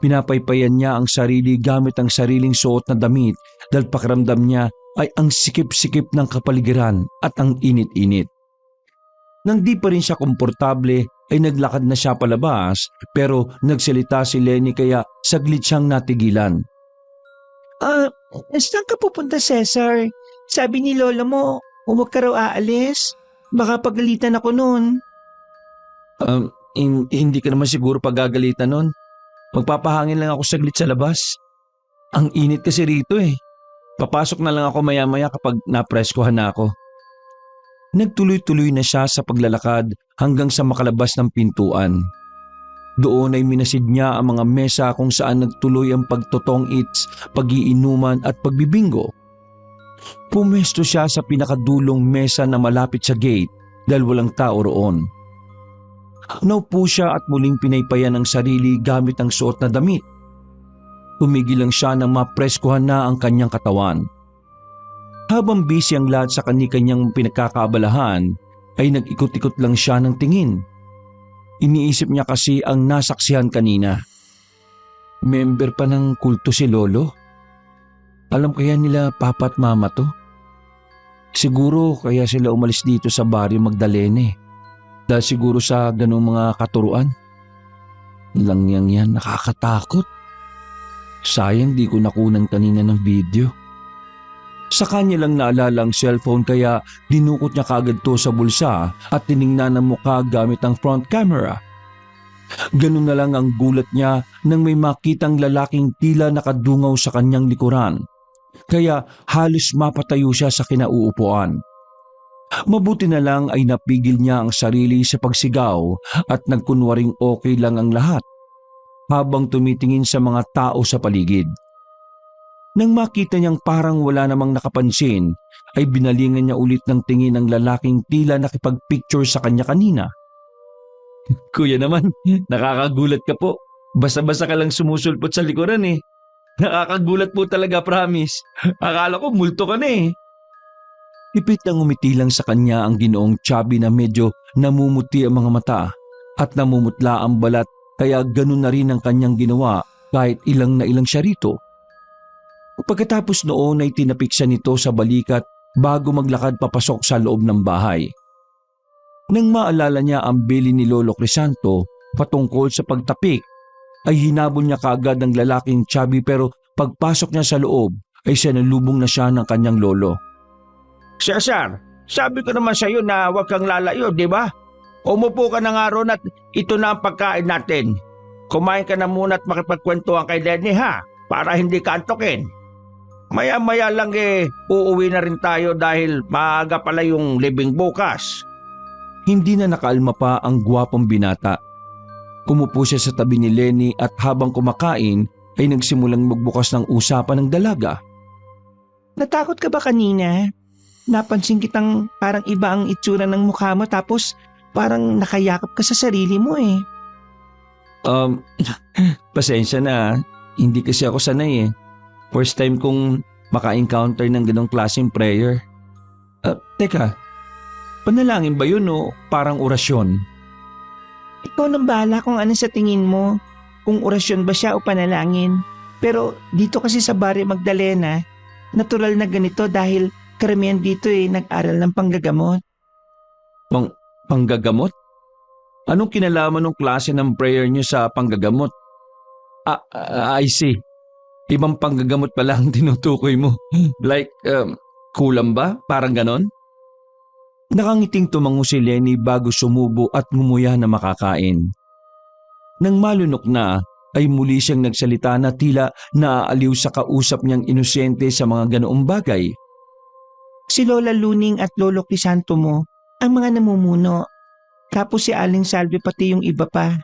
Pinapaypayan niya ang sarili gamit ang sariling suot na damit dahil pakiramdam niya ay ang sikip-sikip ng kapaligiran at ang init-init. Nang di pa rin siya komportable ay naglakad na siya palabas pero nagsalita si Lenny kaya saglit siyang natigilan. Saan ka pupunta, Cesar? Sabi ni Lola mo, huwag ka raw aalis. Baka pagalitan ako noon. Hindi ka naman siguro pagagalitan nun. Magpapahangin lang ako saglit sa labas. Ang init kasi rito eh. Papasok na lang ako maya-maya kapag napreskuhan na ako. Nagtuloy-tuloy na siya sa paglalakad hanggang sa makalabas ng pintuan. Doon ay minasid niya ang mga mesa kung saan nagtuloy ang pagtotong-its, pag-iinuman at pagbibingo. Pumesto siya sa pinakadulong mesa na malapit sa gate dahil walang tao roon. Naupo siya at muling pinaypayan ang sarili gamit ang suot na damit. Tumigil lang siya nang mapreskuhan na ang kanyang katawan. Habang busy ang lahat sa kani-kanyang pinagkakaabalahan, ay nag-ikot-ikot lang siya ng tingin. Iniisip niya kasi ang nasaksihan kanina. Member pa ng kulto si Lolo? Alam kaya nila papa at mama to? Siguro kaya sila umalis dito sa Barrio Magdalene. Dahil siguro sa ganung mga katuruan. Langyang yan, nakakatakot. Sayang di ko nakunan kanina ng video. Sa kanya lang naalala ang cellphone kaya dinukot niya kaagad to sa bulsa at tiningnan ang mukha gamit ang front camera. Ganun na lang ang gulat niya nang may makitang lalaking tila nakadungaw sa kanyang likuran. Kaya halos mapatayo siya sa kinauupuan. Mabuti na lang ay napigil niya ang sarili sa pagsigaw at nagkunwaring okay lang ang lahat habang tumitingin sa mga tao sa paligid. Nang makita niyang parang wala namang nakapansin, ay binalingan niya ulit ng tingin ang lalaking tila nakipagpicture sa kanya kanina. Kuya naman, nakakagulat ka po. Basta-basta ka lang sumusulpot sa likuran eh. Nakakagulat po talaga, promise. Akala ko multo ka na eh. Ipit ang umiti lang sa kanya ang ginoong chubby na medyo namumuti ang mga mata at namumutla ang balat kaya ganun na rin ang kanyang ginawa kahit ilang na ilang siya rito. Pagkatapos noon ay tinapik siya nito sa balikat bago maglakad papasok sa loob ng bahay. Nang maalala niya ang bili ni Lolo Crisanto patungkol sa pagtapik, ay hinabol niya kaagad ang lalaking chubby pero pagpasok niya sa loob ay sinalubong na siya ng kanyang lolo. Cesar, sabi ko naman sa iyo na huwag kang lalayo, di ba? Umupo ka na nga ron at ito na ang pagkain natin. Kumain ka na muna at makipagkwentuhan kay Lenny ha, para hindi ka antokin. Maya-maya lang uuwi na rin tayo dahil maaga pala yung libing bukas. Hindi na nakaalma pa ang gwapong binata. Umupo siya sa tabi ni Lenny at habang kumakain ay nagsimulang magbukas ng usapan ng dalaga. Natakot ka ba kanina? Napansin kitang parang iba ang itsura ng mukha mo tapos parang nakayakap ka sa sarili mo eh. Pasensya na. Hindi kasi ako sanay eh. First time kong maka-encounter ng ganong klaseng prayer. Teka, panalangin ba yun o parang orasyon? Ikaw nang bahala kung ano sa tingin mo, kung orasyon ba siya o panalangin. Pero dito kasi sa Barrio Magdalena, natural na ganito dahil karamihan dito nag-aral ng panggagamot. Panggagamot? Anong kinalaman ng klase ng prayer niyo sa panggagamot? I see. Ibang panggagamot pala ang tinutukoy mo. Like, kulam ba? Parang ganon? Nakangiting tumango si Lenny bago sumubo at ngumuya na makakain. Nang malunok na, ay muli siyang nagsalita na tila naaaliw sa kausap niyang inosente sa mga ganoong bagay. Si Lola Luning at Lolo Crisanto mo, ang mga namumuno. Tapos si Aling Salve pati yung iba pa.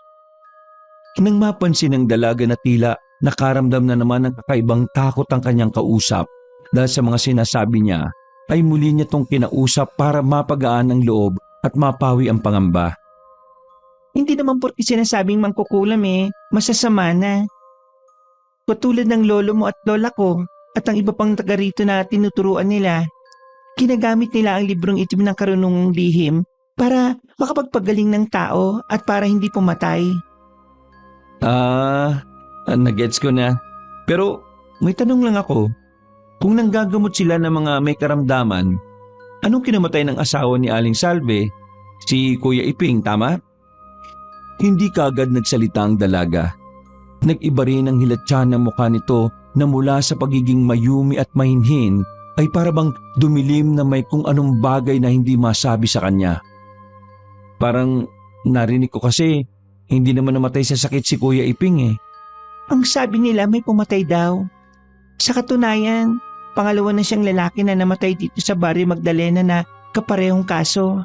Nang mapansin ng dalaga na tila nakaramdam na naman ng kakaibang takot ang kanyang kausap dahil sa mga sinasabi niya, ay muli niya tong kinausap para mapagaan ang loob at mapawi ang pangamba. Hindi naman porke sinasabing mangkukulam masasama na. Katulad ng lolo mo at lola ko at ang iba pang taga rito na tinuturuan nila, ginagamit nila ang librong itim ng karunungang lihim para makapagpagaling ng tao at para hindi pumatay. Nagets ko na. Pero may tanong lang ako. Kung nanggagamot sila ng mga may karamdaman, anong kinamatay ng asawa ni Aling Salve? Si Kuya Iping, tama? Hindi kaagad nagsalita ang dalaga. Nag-iba rin ang hilatsyan ng mukha nito na mula sa pagiging mayumi at mahinhin ay parabang dumilim na may kung anong bagay na hindi masabi sa kanya. Parang narinig ko kasi hindi naman namatay sa sakit si Kuya Iping. Ang sabi nila may pumatay daw. Sa katunayan, pangalawa na siyang lalaki na namatay dito sa Barrio Magdalena na kaparehong kaso.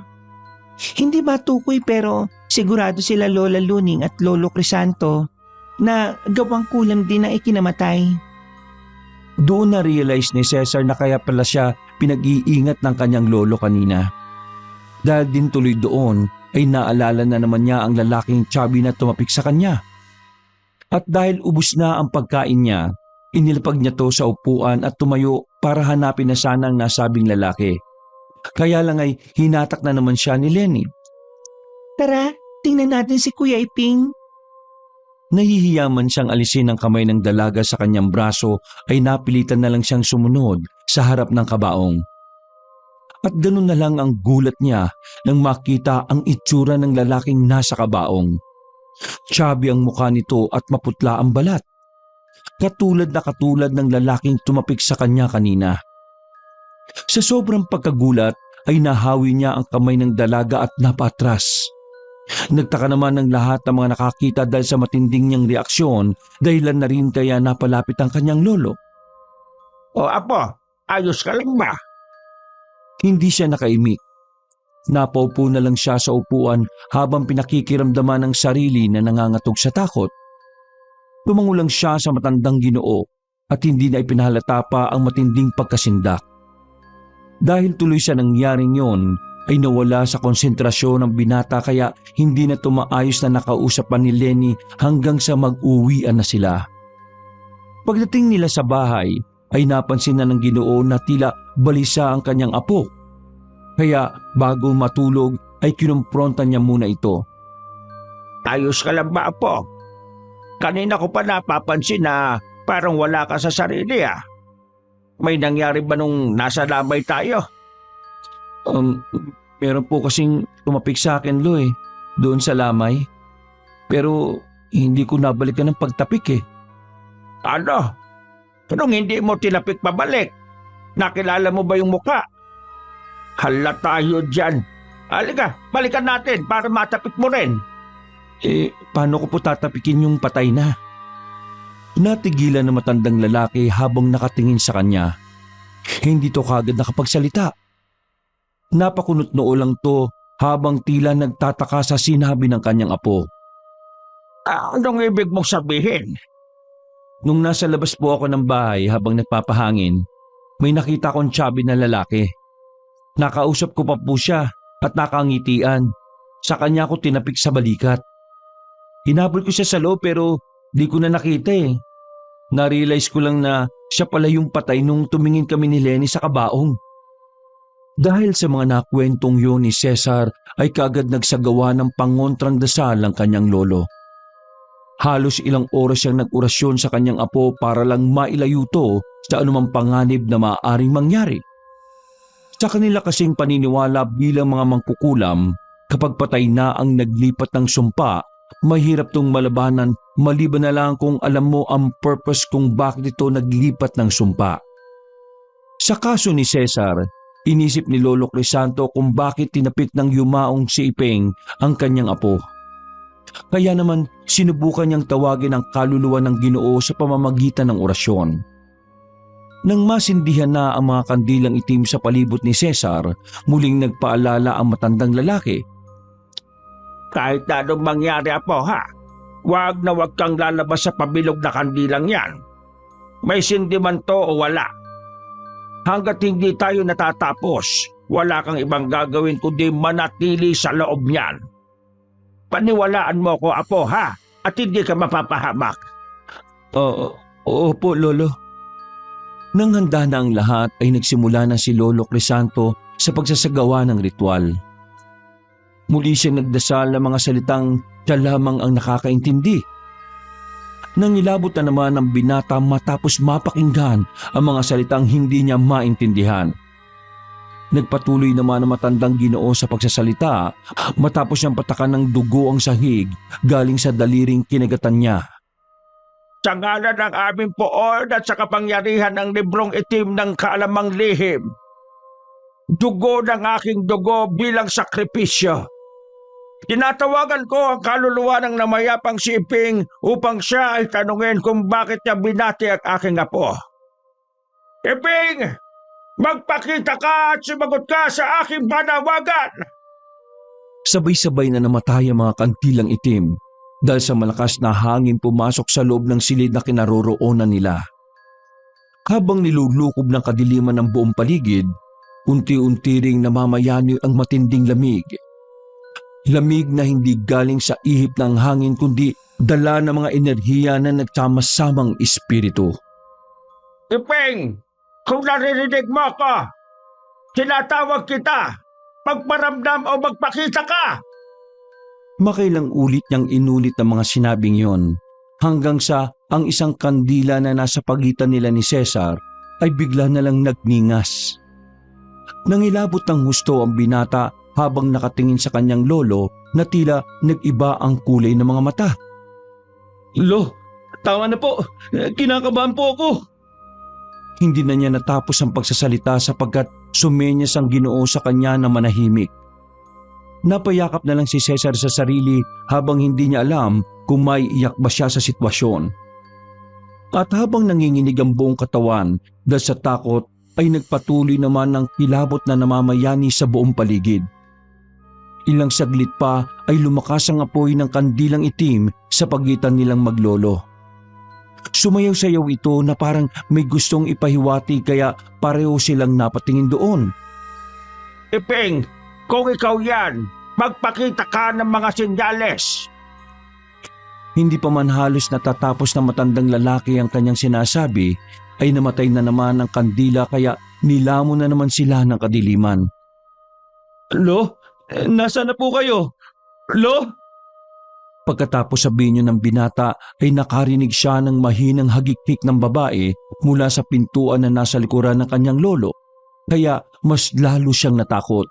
Hindi matukoy pero sigurado sila Lola Luning at Lolo Crisanto na gawang kulam din ang ikinamatay. Doon na-realize ni Cesar na kaya pala siya pinag-iingat ng kanyang lolo kanina. Dahil din tuloy doon ay naalala na naman niya ang lalaking chubby na tumapik sa kanya. At dahil ubos na ang pagkain niya, inilapag niya to sa upuan at tumayo para hanapin na sana ang nasabing lalaki. Kaya lang ay hinatak na naman siya ni Lenny. Tara, tingnan natin si Kuya Iping. Nahihiya man siyang alisin ang kamay ng dalaga sa kanyang braso ay napilitan na lang siyang sumunod sa harap ng kabaong. At ganun na lang ang gulat niya nang makita ang itsura ng lalaking nasa kabaong. Chubby ang mukha nito at maputla ang balat. Katulad ng lalaking tumapik sa kanya kanina. Sa sobrang pagkagulat ay nahawi niya ang kamay ng dalaga at napatras. Nagtaka naman ng lahat ng mga nakakita dahil sa matinding niyang reaksyon, dahilan na rin kaya napalapit ang kanyang lolo. O apo, ayos ka lang ba? Hindi siya nakaimik. Napaupo na lang siya sa upuan habang pinakikiramdaman ng sarili na nangangatog sa takot. Tumango lang siya sa matandang Ginoo at hindi na ipinahalata pa ang matinding pagkasindak. Dahil tuloy sa nangyaring yon, ay nawala sa konsentrasyon ng binata kaya hindi na tumaayos na nakausapan ni Lenny hanggang sa mag-uwian na sila. Pagdating nila sa bahay, ay napansin na ng Ginoo na tila balisa ang kanyang apo. Kaya bago matulog ay kinumpronta niya muna ito. Ayos ka lang ba, apo? Kanina ko pa napapansin na parang wala ka sa sarili ah. May nangyari ba nung nasa lamay tayo? Meron po kasing tumapik sa akin, Lo, doon sa lamay. Pero hindi ko nabalikan ng pagtapik eh. Ano? Anong hindi mo tinapik pabalik? Nakilala mo ba yung muka? Hala tayo dyan. Halika, balikan natin para matapik mo rin. Paano ko po tatapikin yung patay na? Natigilan ng matandang lalaki habang nakatingin sa kanya. Hindi to kagad nakapagsalita. Napakunot noo lang to habang tila nagtataka sa sinabi ng kanyang apo. Anong ibig mong sabihin? Nung nasa labas po ako ng bahay habang nagpapahangin, may nakita kong chubby na lalaki. Nakausap ko pa po siya at nakangitian. Sa kanya ko tinapik sa balikat. Hinabol ko siya sa loob pero di ko na nakita eh. Narealize ko lang na siya pala yung patay nung tumingin kami ni Lenny sa kabaong. Dahil sa mga nakwentong yun ni Cesar ay kaagad nagsagawa ng pangontrang dasal ang kanyang lolo. Halos ilang oras siyang nag-orasyon sa kanyang apo para lang mailayo to sa anumang panganib na maaaring mangyari. Sa kanila kasing paniniwala bilang mga mangkukulam, kapag patay na ang naglipat ng sumpa, mahirap tong malabanan maliban na lang kung alam mo ang purpose kung bakit ito naglipat ng sumpa. Sa kaso ni Cesar, inisip ni Lolo Crisanto kung bakit tinapik ng yumaong si Ipeng ang kanyang apo. Kaya naman sinubukan niyang tawagin ang kaluluwa ng Ginoo sa pamamagitan ng orasyon. Nang masindihan na ang mga kandilang itim sa palibot ni Cesar, muling nagpaalala ang matandang lalaki. Kahit na anong mangyari, apo ha, wag na wag kang lalabas sa pabilog na kandilang yan. May sindi man to o wala. Hanggat hindi tayo natatapos, wala kang ibang gagawin kundi manatili sa loob niyan. Paniwalaan mo ko, apo ha, at hindi ka mapapahamak. Opo, Lolo. Nang handa na ang lahat ay nagsimula na si Lolo Crisanto sa pagsasagawa ng ritual. Muli siya nagdasal ng mga salitang siya lamang ang nakakaintindi. Nangilabot na naman ang binata matapos mapakinggan ang mga salitang hindi niya maintindihan. Nagpatuloy naman ang matandang Ginoo sa pagsasalita matapos niyang patakan ng dugo ang sahig galing sa daliring kinagatan niya. Sa ngalan ng aming poon at sa kapangyarihan ng librong itim ng kaalamang lihim, dugo ng aking dugo bilang sakripisyo. Tinatawagan ko ang kaluluwa ng namayapang si Iping upang siya ay tanungin kung bakit niya binati ang aking apo. Iping! Magpakita ka at sumagot ka sa aking panawagan! Sabay-sabay na namatay ang mga kandilang itim dahil sa malakas na hangin pumasok sa loob ng silid na kinaroroonan nila. Habang nilulukob ng kadiliman ng buong paligid, unti-unti ring namamayani ang matinding lamig. Lamig na hindi galing sa ihip ng hangin kundi dala ng mga enerhiya na nagsasamang espiritu. Iping! Kung naririnig mo ako, tinatawag kita, magparamdam o magpakita ka. Makailang ulit niyang inulit ang mga sinabing yon hanggang sa ang isang kandila na nasa pagitan nila ni Cesar ay bigla na lang nagningas. Nangilabot ng husto ang binata habang nakatingin sa kanyang lolo na tila nag-iba ang kulay ng mga mata. Lo, tama na po. Kinakabahan po ako. Hindi na niya natapos ang pagsasalita sapagkat sumenyas ang Ginoo sa kanya na manahimik. Napayakap na lang si Cesar sa sarili habang hindi niya alam kung may iyak ba siya sa sitwasyon. At habang nanginginig ang buong katawan dahil sa takot ay nagpatuloy naman ng kilabot na namamayani sa buong paligid. Ilang saglit pa ay lumakas ang apoy ng kandilang itim sa pagitan nilang maglolo. Sumayaw-sayaw ito na parang may gustong ipahiwati kaya pareho silang napatingin doon. Iping, kung ikaw yan, magpakita ka ng mga senyales. Hindi pa man halos natatapos na matandang lalaki ang kanyang sinasabi, ay namatay na naman ang kandila kaya nilamon na naman sila ng kadiliman. Lo, nasaan na po kayo? Lo? Pagkatapos sabihin niyo ng binata ay nakarinig siya ng mahinang hagiktik ng babae mula sa pintuan na nasa likuran ng kanyang lolo, kaya mas lalo siyang natakot.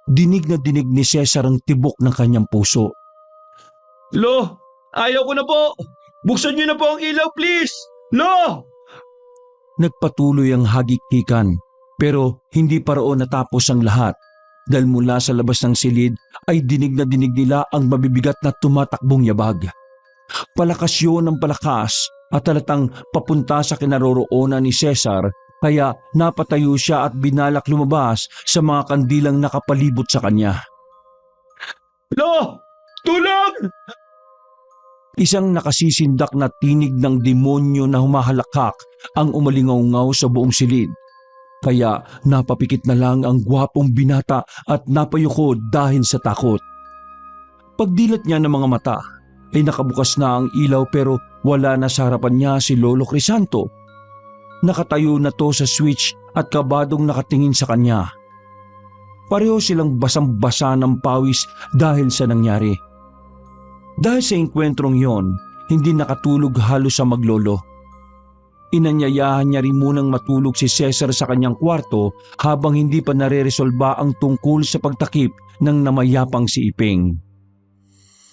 Dinig na dinig ni Cesar ang tibok ng kanyang puso. Lo, ayaw ko na po! Buksan niyo na po ang ilaw, please! Lo! Nagpatuloy ang hagiktikan pero hindi pa roon natapos ang lahat. Dahil mula sa labas ng silid ay dinig na dinig nila ang mabibigat na tumatakbong yabag. Palakas yun ng palakas at halatang papunta sa kinaroroonan ni Cesar kaya napatayo siya at binalak lumabas sa mga kandilang nakapalibot sa kanya. Lo! Tulong! Isang nakasisindak na tinig ng demonyo na humahalakak ang umalingaw-ngaw sa buong silid. Kaya napapikit na lang ang gwapong binata at napayuko dahil sa takot. Pagdilat niya ng mga mata ay nakabukas na ang ilaw pero wala na sa harapan niya si Lolo Crisanto. Nakatayo na to sa switch at kabadong nakatingin sa kanya. Pareho silang basang-basa ng pawis dahil sa nangyari. Dahil sa engkwentrong yon, hindi nakatulog halos sa maglolo. Inanyayahan niya rin munang matulog si Cesar sa kanyang kwarto habang hindi pa nare-resolba ang tungkol sa pagtakip ng namayapang si Iping.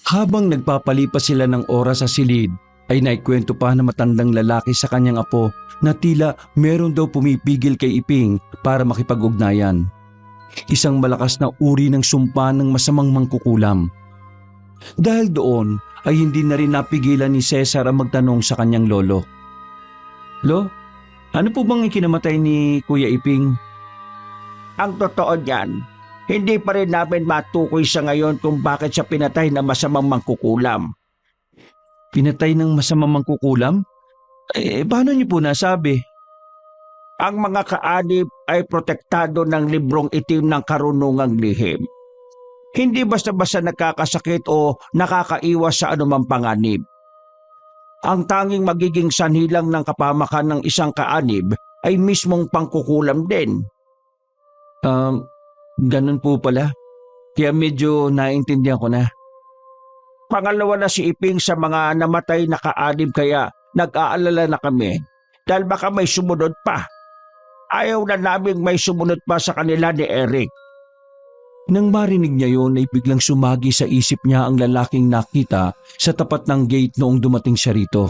Habang nagpapalipas sila ng oras sa silid, ay naikwento pa na matandang lalaki sa kanyang apo na tila meron daw pumipigil kay Iping para makipag-ugnayan. Isang malakas na uri ng sumpa ng masamang mangkukulam. Dahil doon ay hindi na rin napigilan ni Cesar ang magtanong sa kanyang lolo. Lo, ano po bang ikinamatay ni Kuya Iping? Ang totoo niyan, hindi pa rin namin matukoy sa ngayon kung bakit siya pinatay na masamang mangkukulam. Pinatay ng masamang mangkukulam? Paano niyo po nasabi? Ang mga kaanib ay protektado ng librong itim ng karunungang lihim. Hindi basta-basta nakakasakit o nakakaiwas sa anumang panganib. Ang tanging magiging sanhi lang ng kapamakan ng isang kaanib ay mismong pangkukulam din. Ganun po pala. Kaya medyo naintindihan ko na. Pangalawa na si Iping sa mga namatay na kaanib kaya nag-aalala na kami dahil baka may sumunod pa. Ayaw na naming may sumunod pa sa kanila ni Eric. Nang marinig niya yon ay biglang sumagi sa isip niya ang lalaking nakita sa tapat ng gate noong dumating siya rito.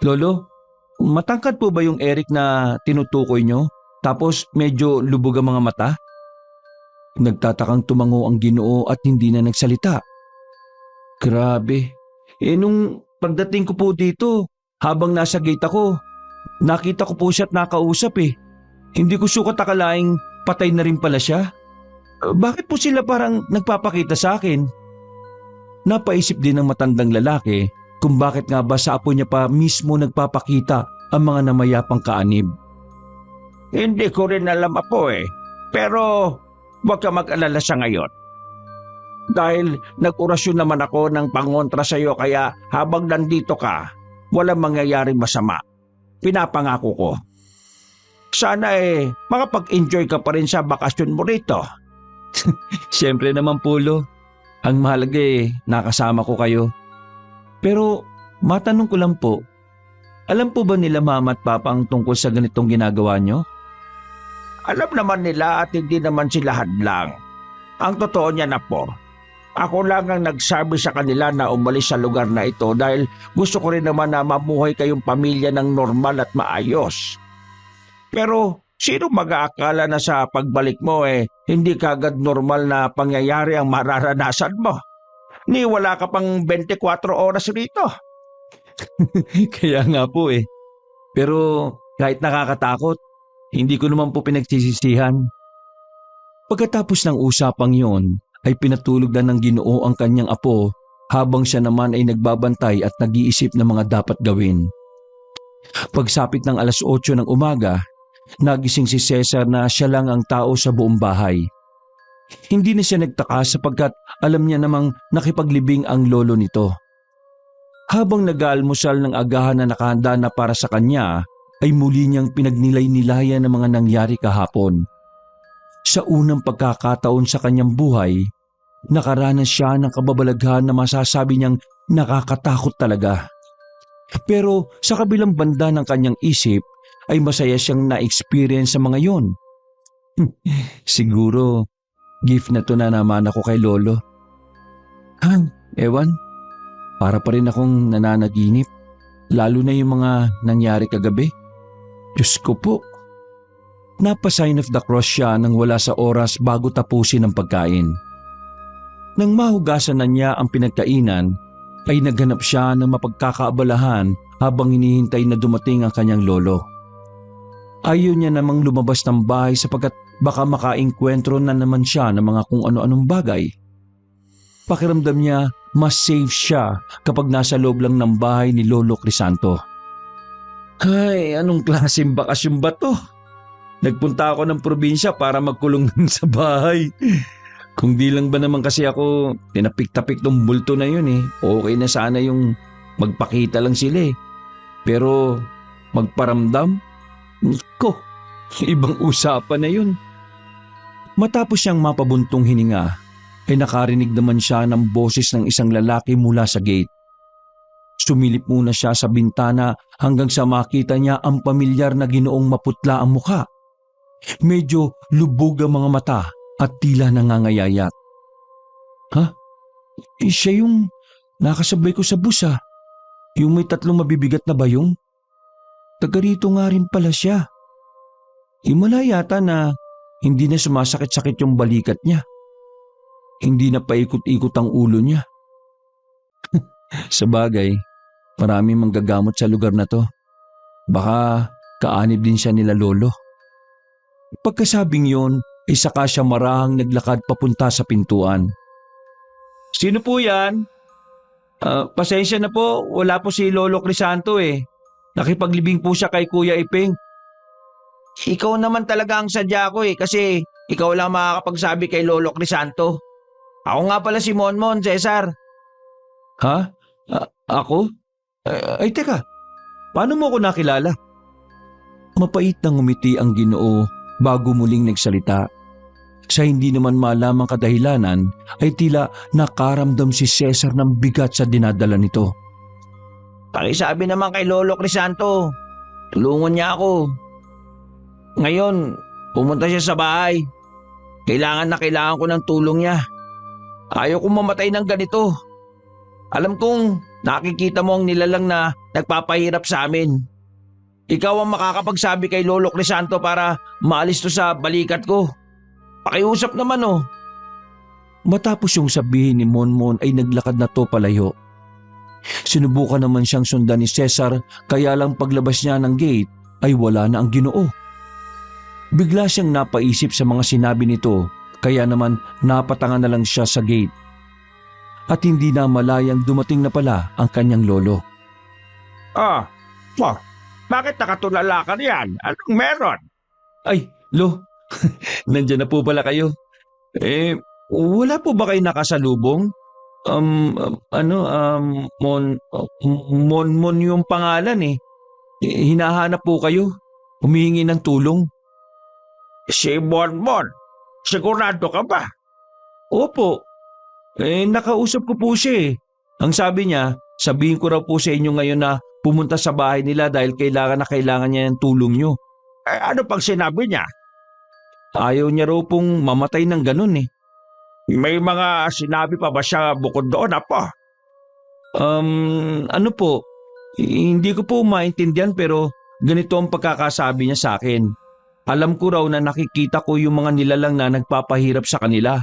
Lolo, matangkad po ba yung Eric na tinutukoy niyo? Tapos medyo lubog ang mga mata? Nagtatakang tumango ang Ginoo at hindi na nagsalita. Grabe. Nung pagdating ko po dito, habang nasa gate ako, nakita ko po siya at nakausap eh. Hindi ko sukat akalaing patay na rin pala siya. Bakit po sila parang nagpapakita sa akin? Napaisip din ng matandang lalaki kung bakit nga ba sa apo niya pa mismo nagpapakita ang mga namayapang kaanib. Hindi ko rin alam apo pero huwag ka mag-alala sa ngayon. Dahil nag-orasyon naman ako ng pangontra sa iyo kaya habang nandito ka, walang mangyayaring masama. Pinapangako ko. Sana makapag-enjoy ka pa rin sa bakasyon mo rito. Siyempre naman Polo, ang mahalaga nakasama ko kayo. Pero matanong ko lang po, alam po ba nila mama at papa ang tungkol sa ganitong ginagawa nyo? Alam naman nila at hindi naman sila hadlang. Ang totoo niya na po, ako lang ang nagsabi sa kanila na umalis sa lugar na ito dahil gusto ko rin naman na mamuhay kayong pamilya ng normal at maayos. Pero sino mag-aakala na sa pagbalik mo hindi kagad normal na pangyayari ang mararanasan mo? Ni wala ka pang 24 oras rito. Kaya nga po Pero kahit nakakatakot, hindi ko naman po pinagsisisihan. Pagkatapos ng usapang yon, ay pinatulog na ng Ginoo ang kanyang apo habang siya naman ay nagbabantay at nag-iisip ng mga dapat gawin. Pagsapit ng 8:00 ng umaga, nagising si Cesar na siya lang ang tao sa buong bahay. Hindi na siya nagtaka sapagkat alam niya namang nakipaglibing ang lolo nito. Habang nag-aalmusal ng agahan na nakahanda na para sa kanya, ay muli niyang pinagnilay-nilayan ang mga nangyari kahapon. Sa unang pagkakataon sa kanyang buhay, nakaranas siya ng kababalaghan na masasabi niyang nakakatakot talaga. Pero sa kabilang banda ng kanyang isip ay masaya siyang na-experience sa mga yon. Siguro, gift na to na naman ako kay lolo. Ewan, para pa rin akong nananaginip, lalo na yung mga nangyari kagabi. Diyos ko po. Napa-sign of the cross siya nang wala sa oras bago tapusin ang pagkain. Nang mahugasan na niya ang pinagkainan, ay naghanap siya ng mapagkakaabalahan habang hinihintay na dumating ang kanyang lolo. Ayaw niya namang lumabas ng bahay sapagkat baka makaengkwentro na naman siya ng mga kung ano-anong bagay. Pakiramdam niya mas safe siya kapag nasa loob lang ng bahay ni Lolo Crisanto. Ay, anong klaseng bakasyon ba to? Nagpunta ako ng probinsya para magkulong lang sa bahay. Kung di lang ba naman kasi ako tinapik-tapik ng bulto na yun okay na sana yung magpakita lang sila Pero magparamdam? Ko, ibang usapan na yun. Matapos siyang mapabuntong hininga, ay nakarinig naman siya ng boses ng isang lalaki mula sa gate. Sumilip muna siya sa bintana hanggang sa makita niya ang pamilyar na Ginoong maputla ang mukha. Medyo lubog ang mga mata at tila nangangayayat. Siya yung nakasabay ko sa bus Yung may 3 mabibigat na bayong. Taga rito nga rin pala siya. Himala yata na hindi na sumasakit-sakit yung balikat niya. Hindi na paikot-ikot ang ulo niya. Sa bagay, marami manggagamot sa lugar na to. Baka kaanib din siya nila lolo. Pagkasabing yon, ay saka siya marahang naglakad papunta sa pintuan. Sino po yan? Pasensya na po, wala po si Lolo Crisanto Nakipaglibing po siya kay Kuya Iping. Ikaw naman talaga ang sadya ko kasi ikaw lang makakapagsabi kay Lolo Crisanto. Ako nga pala si Monmon, Cesar. Ako? Ay teka, paano mo ako nakilala? Mapait na ngumiti ang Ginoo bago muling nagsalita. Sa hindi naman malamang kadahilanan ay tila nakaramdam si Cesar ng bigat sa dinadala nito. Pakisabi naman kay Lolo Crisanto, tulungan niya ako. Ngayon, pumunta siya sa bahay. Kailangan na kailangan ko ng tulong niya. Ayaw kong mamatay ng ganito. Alam kong nakikita mo ang nilalang na nagpapahirap sa amin. Ikaw ang makakapagsabi kay Lolo Crisanto para maalis to sa balikat ko. Pakiusap naman Matapos yung sabihin ni Monmon ay naglakad na to palayo. Sinubukan naman siyang sundan ni Cesar kaya lang paglabas niya ng gate ay wala na ang Ginoo. Bigla siyang napaisip sa mga sinabi nito kaya naman napatangan na lang siya sa gate. At hindi na malayang dumating na pala ang kanyang lolo. Bakit nakatulala ka niyan? Anong meron? Ay, Lo, nandyan na po pala kayo. Wala po ba kayo nakasalubong? Mon yung pangalan Hinahanap po kayo. humihingi ng tulong. Si Monmon, sigurado ka ba? Opo, nakausap ko po siya eh. Ang sabi niya, sabihin ko raw po sa inyo ngayon na pumunta sa bahay nila dahil kailangan na kailangan niya ng tulong niyo. Ano pang sinabi niya? Ayaw niya raw pong mamatay ng ganun eh. May mga sinabi pa ba siya bukod doon, Apo? Ano po, hindi ko po maintindihan pero ganito ang pagkakasabi niya sa akin. Alam ko raw na nakikita ko yung mga nilalang na nagpapahirap sa kanila.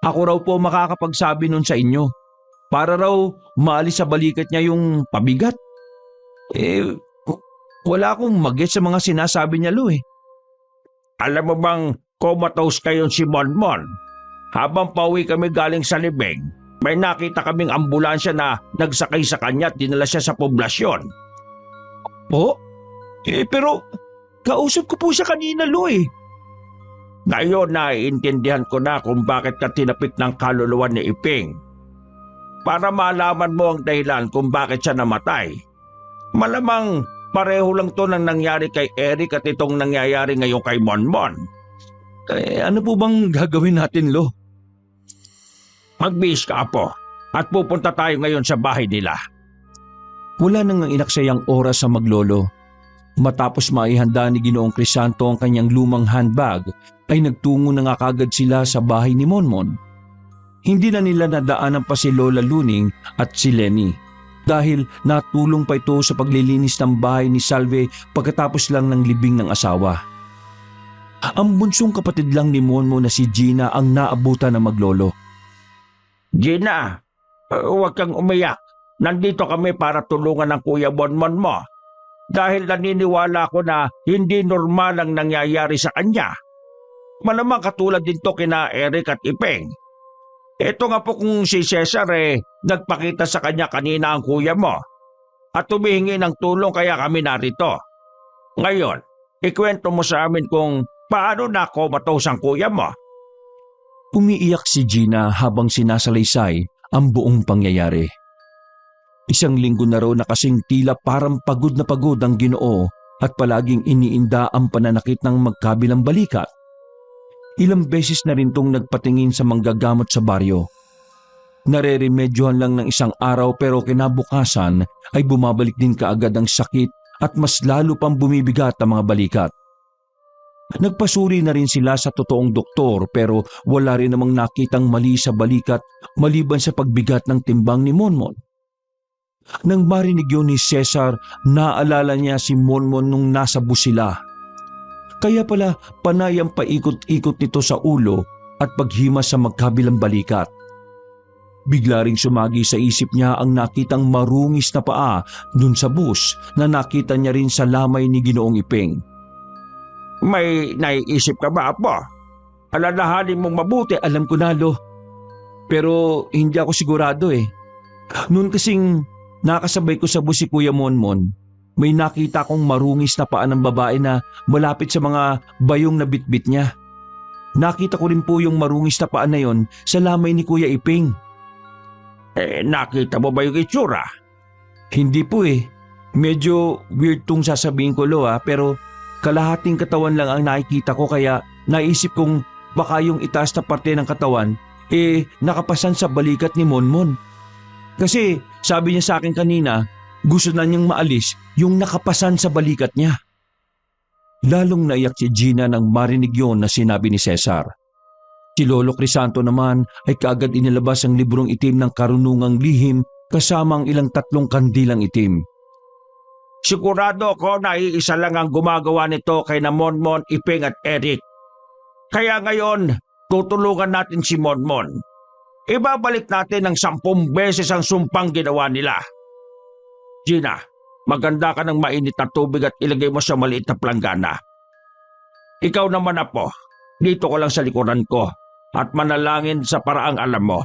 Ako raw po makakapagsabi nun sa inyo. Para raw maalis sa balikat niya yung pabigat. Wala akong mag-get sa mga sinasabi niya, Lo eh. Alam mo bang comatose kayo si Monmon? Habang pauwi kami galing sa libing, may nakita kaming ambulansya na nagsakay sa kanya at dinala siya sa poblasyon. Po? Pero kausap ko po siya kanina, Lo eh. Ngayon naiintindihan ko na kung bakit ka tinapik ng kaluluwa ni Iping. Para malaman mo ang dahilan kung bakit siya namatay. Malamang pareho lang to ng nangyari kay Eric at itong nangyayari ngayon kay Monmon. Ano po bang gagawin natin, Lo? Magbihis ka, Apo, at pupunta tayo ngayon sa bahay nila. Wala nang inaksayang oras sa maglolo. Matapos maihanda ni Ginoong Crisanto ang kanyang lumang handbag, ay nagtungo na nga kagad sila sa bahay ni Monmon. Hindi na nila nadaanan pa si Lola Luning at si Lenny dahil natulong pa ito sa paglilinis ng bahay ni Salve pagkatapos lang ng libing ng asawa. Ang bunsong kapatid lang ni Monmon na si Gina ang naabutan ng maglolo. Gina, huwag kang umiyak. Nandito kami para tulungan ng Kuya Monmon mo. Dahil naniniwala ko na hindi normal ang nangyayari sa kanya. Malamang katulad din to kina Eric at Ipeng. Ito nga po kung si Cesar nagpakita sa kanya kanina ang kuya mo at humihingi ng tulong kaya kami narito. Ngayon, ikwento mo sa amin kung paano na-comatose ang kuya mo. Umiiyak si Gina habang sinasalaysay ang buong pangyayari. Isang linggo na raw na kasing tila parang pagod na pagod ang Ginoo at palaging iniinda ang pananakit ng magkabilang balikat. Ilang beses na rin tong nagpatingin sa manggagamot sa baryo. Nareremedyohan lang ng isang araw pero kinabukasan ay bumabalik din kaagad ang sakit at mas lalo pang bumibigat ang mga balikat. Nagpasuri na rin sila sa totoong doktor pero wala rin namang nakitang mali sa balikat maliban sa pagbigat ng timbang ni Monmon. Nang marinig yun ni Cesar, naalala niya si Monmon nung nasa bus sila. Kaya pala panay ang paikot-ikot nito sa ulo at paghimas sa magkabilang balikat. Bigla ring sumagi sa isip niya ang nakitang marungis na paa dun sa bus na nakita niya rin sa lamay ni Ginoong Ipeng. May naiisip ka ba, Apo? Alalahanin mong mabuti. Alam ko na, Lo. Pero hindi ako sigurado eh. Noon kasing nakasabay ko sa bus si Kuya Monmon, may nakita kong marungis na paa ng babae na malapit sa mga bayong na bitbit niya. Nakita ko rin po yung marungis na paa na yon sa lamay ni Kuya Ipeng. Nakita mo ba yung itsura? Hindi po eh. Medyo weird tong sasabihin ko, Lo, pero kalahating katawan lang ang nakikita ko kaya naisip kong baka yung itaas na parte ng katawan nakapasan sa balikat ni Monmon. Kasi sabi niya sa akin kanina, gusto na niyang maalis yung nakapasan sa balikat niya. Lalong naiyak si Gina nang marinig yon na sinabi ni Cesar. Si Lolo Crisanto naman ay kaagad inilabas ang librong itim ng karunungang lihim kasama ang ilang 3 kandilang itim. Sigurado ako na iisa lang ang gumagawa nito kay na Monmon, Ipeng at Eric. Kaya ngayon, tutulungan natin si Monmon. Ibabalik natin ng 10 beses ang sumpang ginawa nila. Gina, maganda ka ng mainit na tubig at ilagay mo sa maliit na planggana. Ikaw naman, Apo, dito ko lang sa likuran ko at manalangin sa paraang alam mo.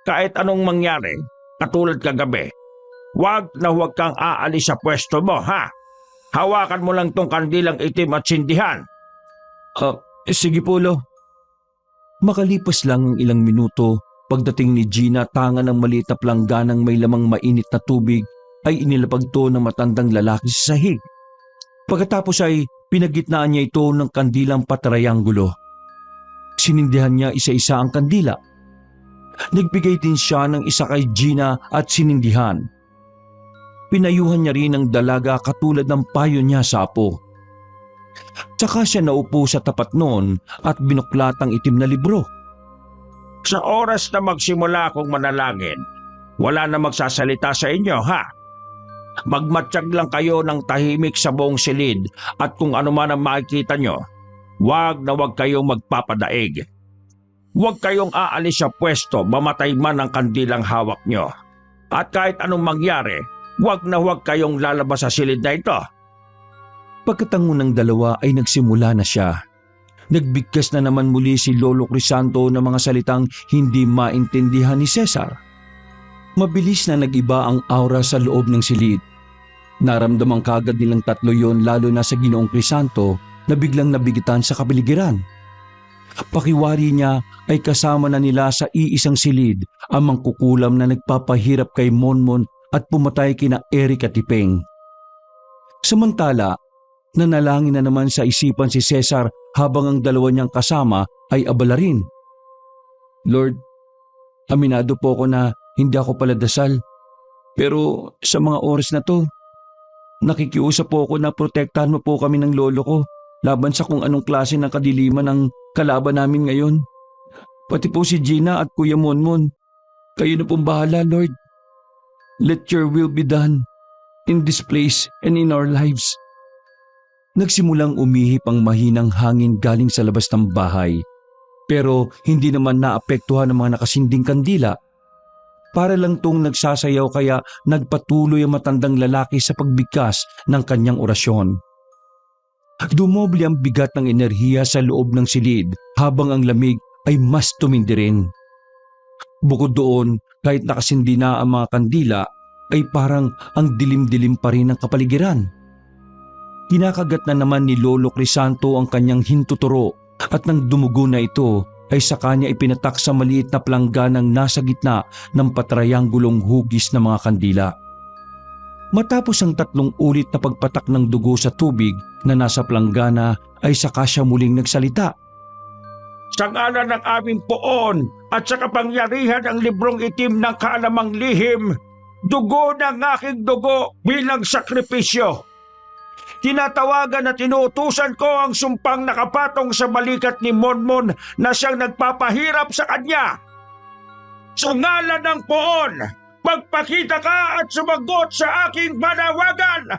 Kahit anong mangyari, katulad kagabi, huwag kang aalis sa pwesto mo, ha? Hawakan mo lang tong kandilang itim at sindihan. Sige po, Lo. Makalipas lang ang ilang minuto, pagdating ni Gina tanga ng maliit na plangganang may lamang mainit na tubig, ay inilapag to ng matandang lalaki sa sahig. Pagkatapos ay pinagitnaan niya ito ng kandilang patrayanggulo. Sinindihan niya isa-isa ang kandila. Nagbigay din siya ng isa kay Gina at sinindihan. Pinayuhan niya rin ang dalaga katulad ng payo niya sa apo. Tsaka siya naupo sa tapat noon at binuklat ang itim na libro. Sa oras na magsimula akong manalangin, wala na magsasalita sa inyo, ha? Magmatsyag lang kayo ng tahimik sa buong silid at kung ano man ang makikita nyo, wag na wag kayong magpapadaig. Huwag kayong aalis sa pwesto mamatay man ang kandilang hawak nyo. At kahit anong mangyari, wag na wag kayong lalabas sa silid na ito. Pagkatango ng dalawa ay nagsimula na siya. Nagbigkas na naman muli si Lolo Crisanto ng mga salitang hindi maintindihan ni Cesar. Mabilis na nag-iba ang aura sa loob ng silid. Naramdaman kagad nilang tatlo yon lalo na sa Ginoong Crisanto na biglang nabigitan sa kapaligiran. Pakiwari niya ay kasama na nila sa iisang silid ang mangkukulam na nagpapahirap kay Monmon at pumatay kina Eric at Tipeng. Samantala, nanalangin na naman sa isipan si Cesar habang ang dalawa niyang kasama ay abala rin. Lord, aminado po ako na hindi ako paladasal. Pero sa mga oras na to, nakikiusap po ako na protektahan mo po kami ng lolo ko laban sa kung anong klase ng kadiliman ang kalaban namin ngayon. Pati po si Gina at Kuya Monmon. Kayo na pong bahala, Lord. Let your will be done in this place and in our lives. Nagsimulang umihip ang mahinang hangin galing sa labas ng bahay. Pero hindi naman naapektuhan ng mga nakasinding kandila. Para lang tong nagsasayaw kaya nagpatuloy ang matandang lalaki sa pagbigkas ng kanyang orasyon. Dumoble ang bigat ng enerhiya sa loob ng silid habang ang lamig ay mas tumindi rin. Bukod doon, kahit nakasindi na ang mga kandila, ay parang ang dilim-dilim pa rin ang kapaligiran. Kinakagat na naman ni Lolo Crisanto ang kanyang hintuturo at nang dumugo na ito ay sa kanya ipinatak sa maliit na plangganang nasa gitna ng patrayanggulong hugis ng mga kandila. Matapos ang 3 ulit na pagpatak ng dugo sa tubig na nasa planggana ay saka siya muling nagsalita. Sa ngalan ng aming poon at sa kapangyarihan ng librong itim ng kaalamang lihim, dugo ng aking dugo bilang sakripisyo. Tinatawagan at inuutusan ko ang sumpang nakapatong sa balikat ni Monmon na siyang nagpapahirap sa kanya. Sa ngalan ng poon, magpakita ka at sumagot sa aking panawagan!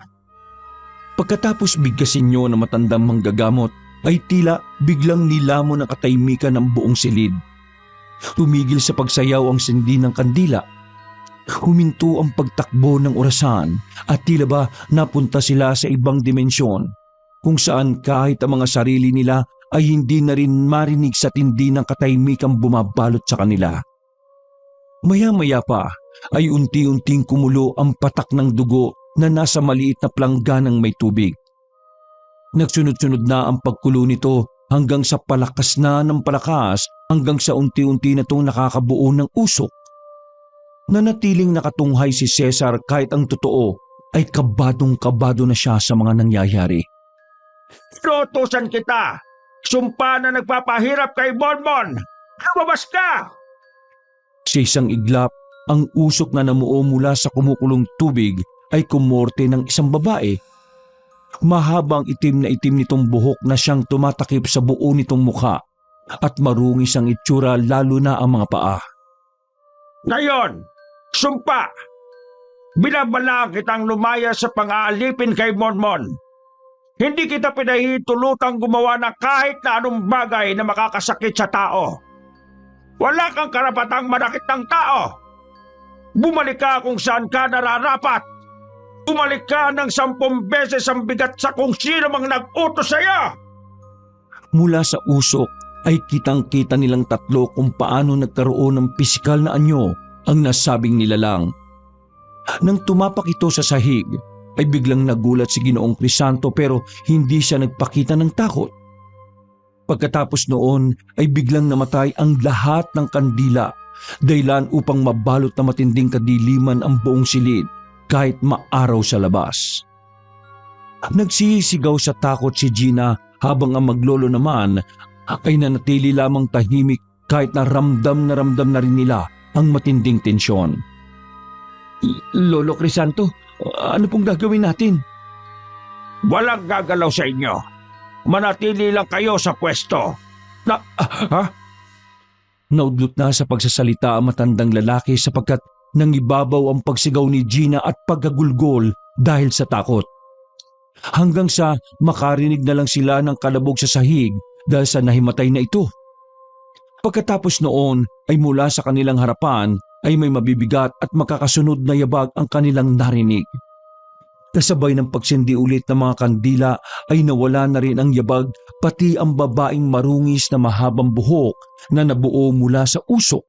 Pagkatapos bigkasin niyo na matandang manggagamot, ay tila biglang nilamon ang katahimikan ng buong silid. Tumigil sa pagsayaw ang sindi ng kandila. Huminto ang pagtakbo ng orasan at tila ba napunta sila sa ibang dimensyon kung saan kahit ang mga sarili nila ay hindi na rin marinig sa tindi ng katahimikang bumabalot sa kanila. Maya-maya pa ay unti-unting kumulo ang patak ng dugo na nasa maliit na plangganang may tubig. Nagsunod-sunod na ang pagkulo nito hanggang sa palakas na ng palakas hanggang sa unti-unti na itong nakakabuo ng usok. Nanatiling nakatunghay si Cesar kahit ang totoo ay kabadong-kabado na siya sa mga nangyayari. Inuutusan kita! Sumpa na nagpapahirap kay Monmon! Lumabas ka! Sa isang iglap, ang usok na namuo mula sa kumukulong tubig ay kumorte ng isang babae. Mahabang itim na itim nitong buhok na siyang tumatakip sa buo nitong mukha at marungis ang itsura lalo na ang mga paa. Ngayon, sumpa! Binabalaan kitang lumaya sa pang-aalipin kay Monmon. Hindi kita pinahihintulutang gumawa ng kahit na anong bagay na makakasakit sa tao. Wala kang karapatang manakit ng tao. Bumalik ka kung saan ka nararapat. Bumalik ka ng 10 beses ang bigat sa kung sino mang nag-utos sa iyo. Mula sa usok ay kitang-kita nilang tatlo kung paano nagkaroon ng pisikal na anyo ang nasabing nilalang. Nang tumapak ito sa sahig, ay biglang nagulat si Ginoong Crisanto pero hindi siya nagpakita ng takot. Pagkatapos noon ay biglang namatay ang lahat ng kandila, dahilan upang mabalot na matinding kadiliman ang buong silid kahit maaraw sa labas. Nagsisigaw sa takot si Gina habang ang maglolo naman ay nanatili lamang tahimik kahit na ramdam na rin nila ang matinding tensyon. Lolo Crisanto, ano pong gagawin natin? Walang gagalaw sa inyo. Manatili lang kayo sa pwesto. Naudlot na sa pagsasalita ang matandang lalaki sapagkat nangibabaw ang pagsigaw ni Gina at pagkagulgol dahil sa takot. Hanggang sa makarinig na lang sila ng kalabog sa sahig dahil sa nahimatay na ito. Pagkatapos noon ay mula sa kanilang harapan ay may mabibigat at makakasunod na yabag ang kanilang narinig. Kasabay ng pagsindi ulit ng mga kandila ay nawala na rin ang yabag pati ang babaeng marungis na mahabang buhok na nabuo mula sa usok.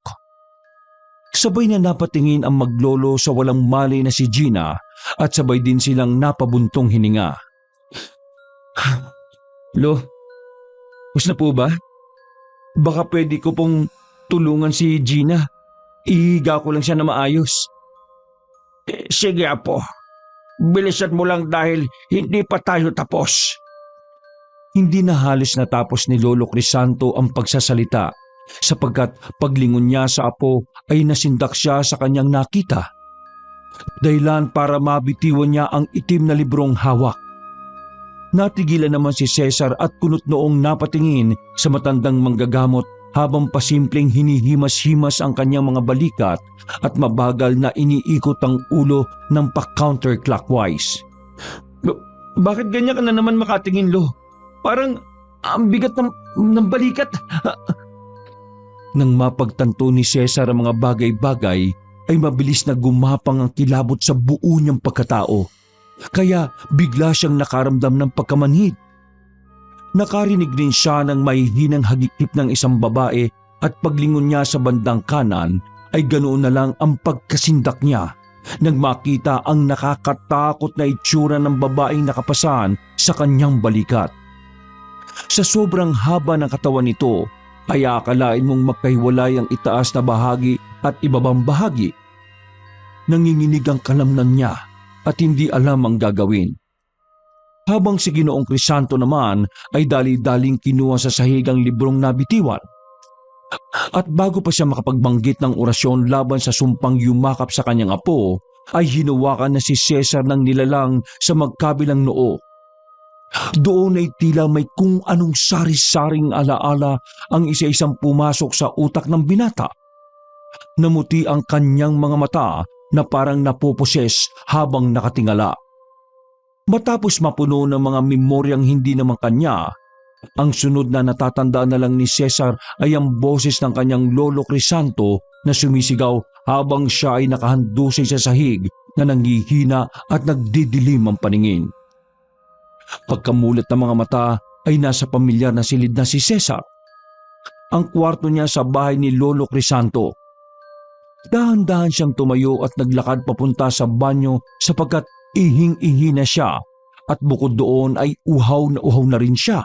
Sabay na napatingin ang maglolo sa walang malay na si Gina at sabay din silang napabuntong hininga. Lo, hus na po ba? Baka pwede ko pong tulungan si Gina. Ihiga ko lang siya na maayos. Sige apo. Bilisan mo lang dahil hindi pa tayo tapos. Hindi na halos natapos ni Lolo Crisanto ang pagsasalita sapagkat paglingon niya sa apo ay nasindak siya sa kanyang nakita. Dahilan para mabitiwan niya ang itim na librong hawak. Natigilan naman si Cesar at kunot noong napatingin sa matandang manggagamot habang pasimpleng hinihimas-himas ang kanyang mga balikat at mabagal na iniikot ang ulo ng pa-counterclockwise. Bakit ganyan ka na naman makatingin, Lo? Parang ang bigat ng balikat. Nang mapagtanto ni Cesar ang mga bagay-bagay, ay mabilis na gumapang ang kilabot sa buo niyang pagkatao. Kaya bigla siyang nakaramdam ng pagkamanhid. Nakarinig din siya ng mahihinang hagikip ng isang babae at paglingon niya sa bandang kanan ay ganoon na lang ang pagkasindak niya nang makita ang nakakatakot na itsura ng babaeng nakapasan sa kanyang balikat. Sa sobrang haba ng katawan nito ay akalain mong magkahiwalay ang itaas na bahagi at ibabang bahagi. Nanginginig ang kalamnan niya at hindi alam ang gagawin. Habang si Ginoong Crisanto naman ay dali-daling kinuha sa sahig ang librong nabitiwan. At bago pa siya makapagbanggit ng orasyon laban sa sumpang yumakap sa kanyang apo, ay hinawakan na si Cesar ng nilalang sa magkabilang noo. Doon ay tila may kung anong sari-saring alaala ang isa-isang pumasok sa utak ng binata. Namuti ang kanyang mga mata na parang napoposes habang nakatingala. Matapos mapuno ng mga memoryang hindi naman kanya, ang sunod na natatandaan na lang ni Cesar ay ang boses ng kanyang Lolo Crisanto na sumisigaw habang siya ay nakahandusay sa sahig na nanghihina at nagdidilim ang paningin. Pagkamulat ng mga mata ay nasa pamilyar na silid na si Cesar. Ang kwarto niya sa bahay ni Lolo Crisanto. Dahan-dahan siyang tumayo at naglakad papunta sa banyo sapagkat ihing-ihi na siya at bukod doon ay uhaw na rin siya.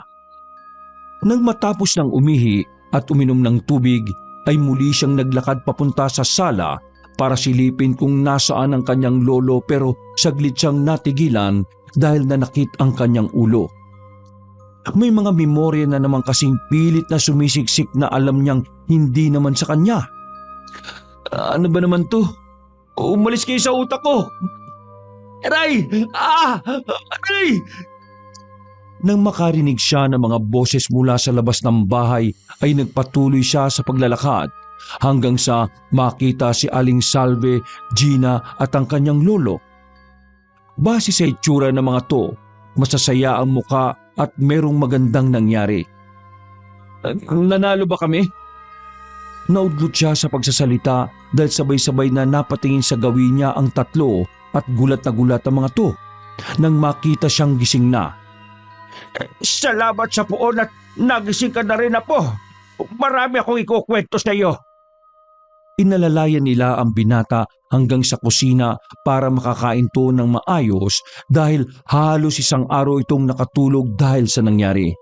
Nang matapos ng umihi at uminom ng tubig ay muli siyang naglakad papunta sa sala para silipin kung nasaan ang kanyang lolo pero saglit siyang natigilan dahil nanakit ang kanyang ulo. May mga memorya na naman kasing pilit na sumisiksik na alam niyang hindi naman sa kanya. Ano ba naman to? Umalis kayo sa utak ko! Aray! Aray! Nang makarinig siya ng mga boses mula sa labas ng bahay ay nagpatuloy siya sa paglalakad hanggang sa makita si Aling Salve, Gina at ang kanyang lolo. Base sa itsura ng mga to, masasaya ang muka at merong magandang nangyari. Nanalo ba kami? Naudlot siya sa pagsasalita dahil sabay-sabay na napatingin sa gawin niya ang tatlo at gulat na gulat ang mga to nang makita siyang gising na. Salamat sa puon at nagising ka na rin apo. Marami akong ikukwento sa iyo. Inalalayan nila ang binata hanggang sa kusina para makakain to ng maayos dahil halos isang araw itong nakatulog dahil sa nangyari.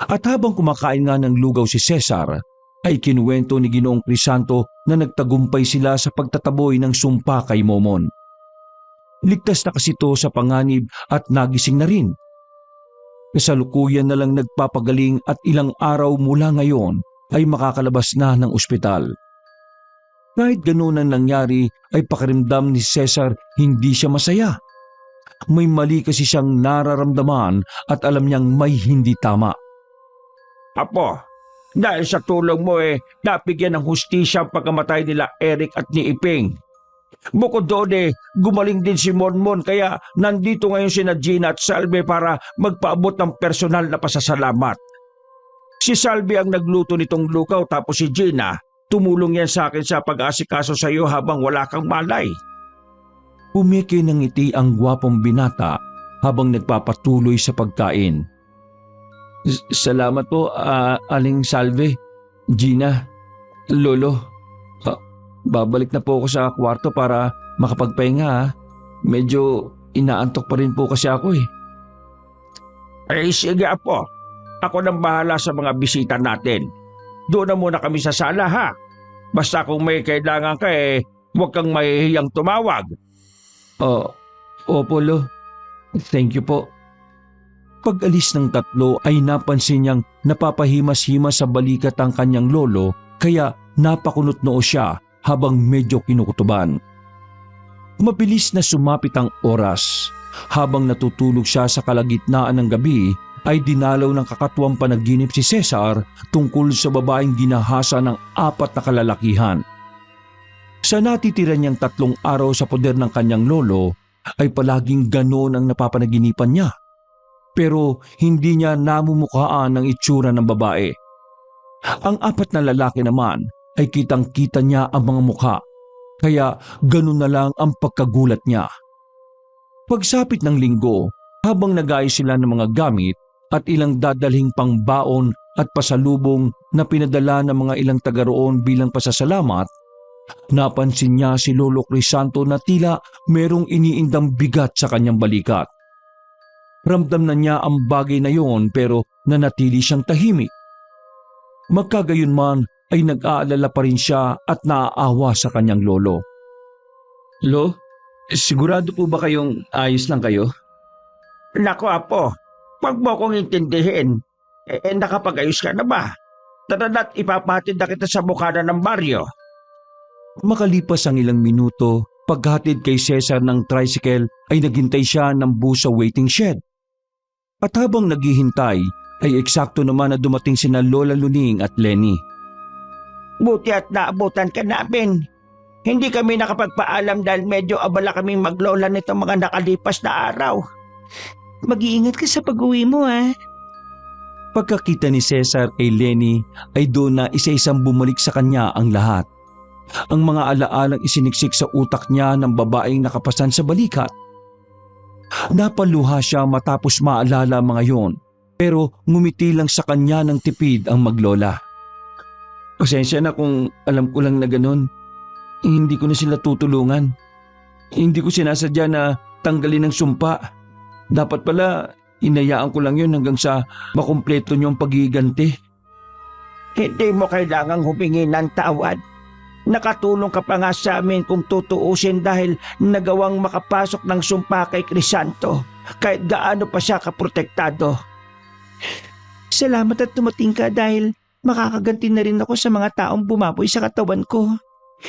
At habang kumakain nga ng lugaw si Cesar, ay kinuwento ni Ginoong Crisanto na nagtagumpay sila sa pagtataboy ng sumpa kay Momon. Ligtas na kasi ito sa panganib at nagising na rin. Kasalukuyan na lang nagpapagaling at ilang araw mula ngayon ay makakalabas na ng ospital. Kahit ganun ang nangyari ay pakiramdam ni Cesar hindi siya masaya. May mali kasi siyang nararamdaman at alam niyang may hindi tama. Apo, dahil sa tulong mo napigyan ng hustisya ang pagkamatay nila Eric at ni Iping. Bukod doon gumaling din si Monmon kaya nandito ngayon sina Gina at Salve para magpaabot ng personal na pasasalamat. Si Salve ang nagluto nitong lukaw tapos si Gina, tumulong yan sa akin sa pag-aasikaso sa iyo habang wala kang malay. Pumiki ng ngiti ang gwapong binata habang nagpapatuloy sa pagkain. Salamat po, Aling Salve, Gina, Lolo. Babalik na po ako sa kwarto para makapagpahinga. Medyo inaantok pa rin po kasi ako . Sige apo, ako nang bahala sa mga bisita natin. Doon na muna kami sa sala ha. Basta kung may kailangan ka huwag kang mahihiyang tumawag. Opo, Lo. Thank you po. Pag-alis ng tatlo ay napansin niyang napapahimas-himas sa balikat ang kanyang lolo kaya napakunot noo siya habang medyo kinukutuban. Mabilis na sumapit ang oras. Habang natutulog siya sa kalagitnaan ng gabi ay dinalaw ng kakatuwang panaginip si Cesar tungkol sa babaeng ginahasa ng 4 na kalalakihan. Sa natitira niyang 3 araw sa poder ng kanyang lolo ay palaging ganon ang napapanaginipan niya. Pero hindi niya namumukhaan ang itsura ng babae. Ang 4 na lalaki naman ay kitang-kita niya ang mga mukha, kaya ganun na lang ang pagkagulat niya. Pagsapit ng linggo, habang nag-ayos sila ng mga gamit at ilang dadalhing pangbaon at pasalubong na pinadala ng mga ilang taga roon bilang pasasalamat, napansin niya si Lolo Crisanto na tila merong iniindang bigat sa kanyang balikat. Ramdam na niya ang bagay na yon pero nanatili siyang tahimik. Magkagayunman ay nag-aalala pa rin siya at naaawa sa kanyang lolo. Lo, sigurado po ba kayong ayos lang kayo? Nako apo, wag mo kong intindihin. Nakapag-ayos ka na ba? Tara ipapatid na kita sa bukana ng baryo. Makalipas ang ilang minuto, paghatid kay Cesar ng tricycle ay naghintay siya ng bus sa waiting shed. At habang naghihintay, ay eksakto naman na dumating sina Lola Luning at Lenny. Buti at naabutan ka namin. Hindi kami nakapagpaalam dahil medyo abala kaming maglola nitong mga nakalipas na araw. Mag-iingat ka sa pag-uwi mo Pagkakita ni Cesar kay Lenny ay doon na isa-isang bumalik sa kanya ang lahat. Ang mga alaalang isiniksik sa utak niya ng babaeng nakapasan sa balikat. Napaluha siya matapos maalala mga yon, pero ngumiti lang sa kanya ng tipid ang maglola. Pasensya na kung alam ko lang na ganun. Hindi ko na sila tutulungan. Hindi ko sinasadya na tanggalin ang sumpa. Dapat pala, inayaan ko lang yun hanggang sa makumpleto niyong paghiganti. Hindi mo kailangang humingi ng tawad. Nakatulong ka pa nga sa amin kung tutuusin dahil nagawang makapasok ng sumpa kay Crisanto kahit gaano pa siya kaprotektado. Salamat at tumating ka dahil makakaganti na rin ako sa mga taong bumaboy sa katawan ko.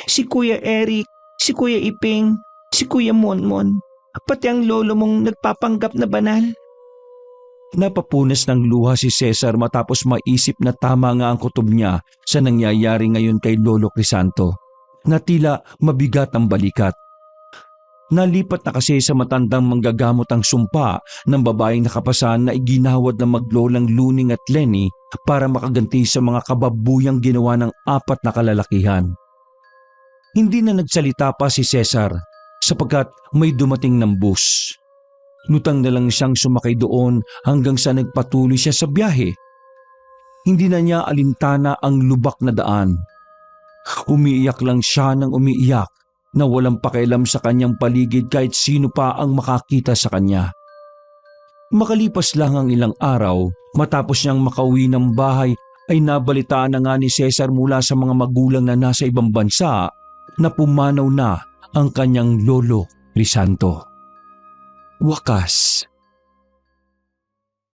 Si Kuya Eric, si Kuya Iping, si Kuya Monmon, pati ang lolo mong nagpapanggap na banal. Napapunas ng luha si Cesar matapos maisip na tama nga ang kutob niya sa nangyayari ngayon kay Lolo Crisanto, na tila mabigat ang balikat. Nalipat na kasi sa matandang manggagamot ang sumpa ng babaeng nakapasan na iginawad ng maglolang Luning at Lenny para makaganti sa mga kababuyang ginawa ng 4 na kalalakihan. Hindi na nagsalita pa si Cesar sapagkat may dumating ng bus. Lutang na lang siyang sumakay doon hanggang sa nagpatuloy siya sa biyahe. Hindi na niya alintana ang lubak na daan. Umiiyak lang siya ng umiiyak na walang pakialam sa kanyang paligid kahit sino pa ang makakita sa kanya. Makalipas lang ang ilang araw, matapos niyang makauwi ng bahay ay nabalitaan na nga ni Cesar mula sa mga magulang na nasa ibang bansa na pumanaw na ang kanyang lolo Crisanto. Wakas,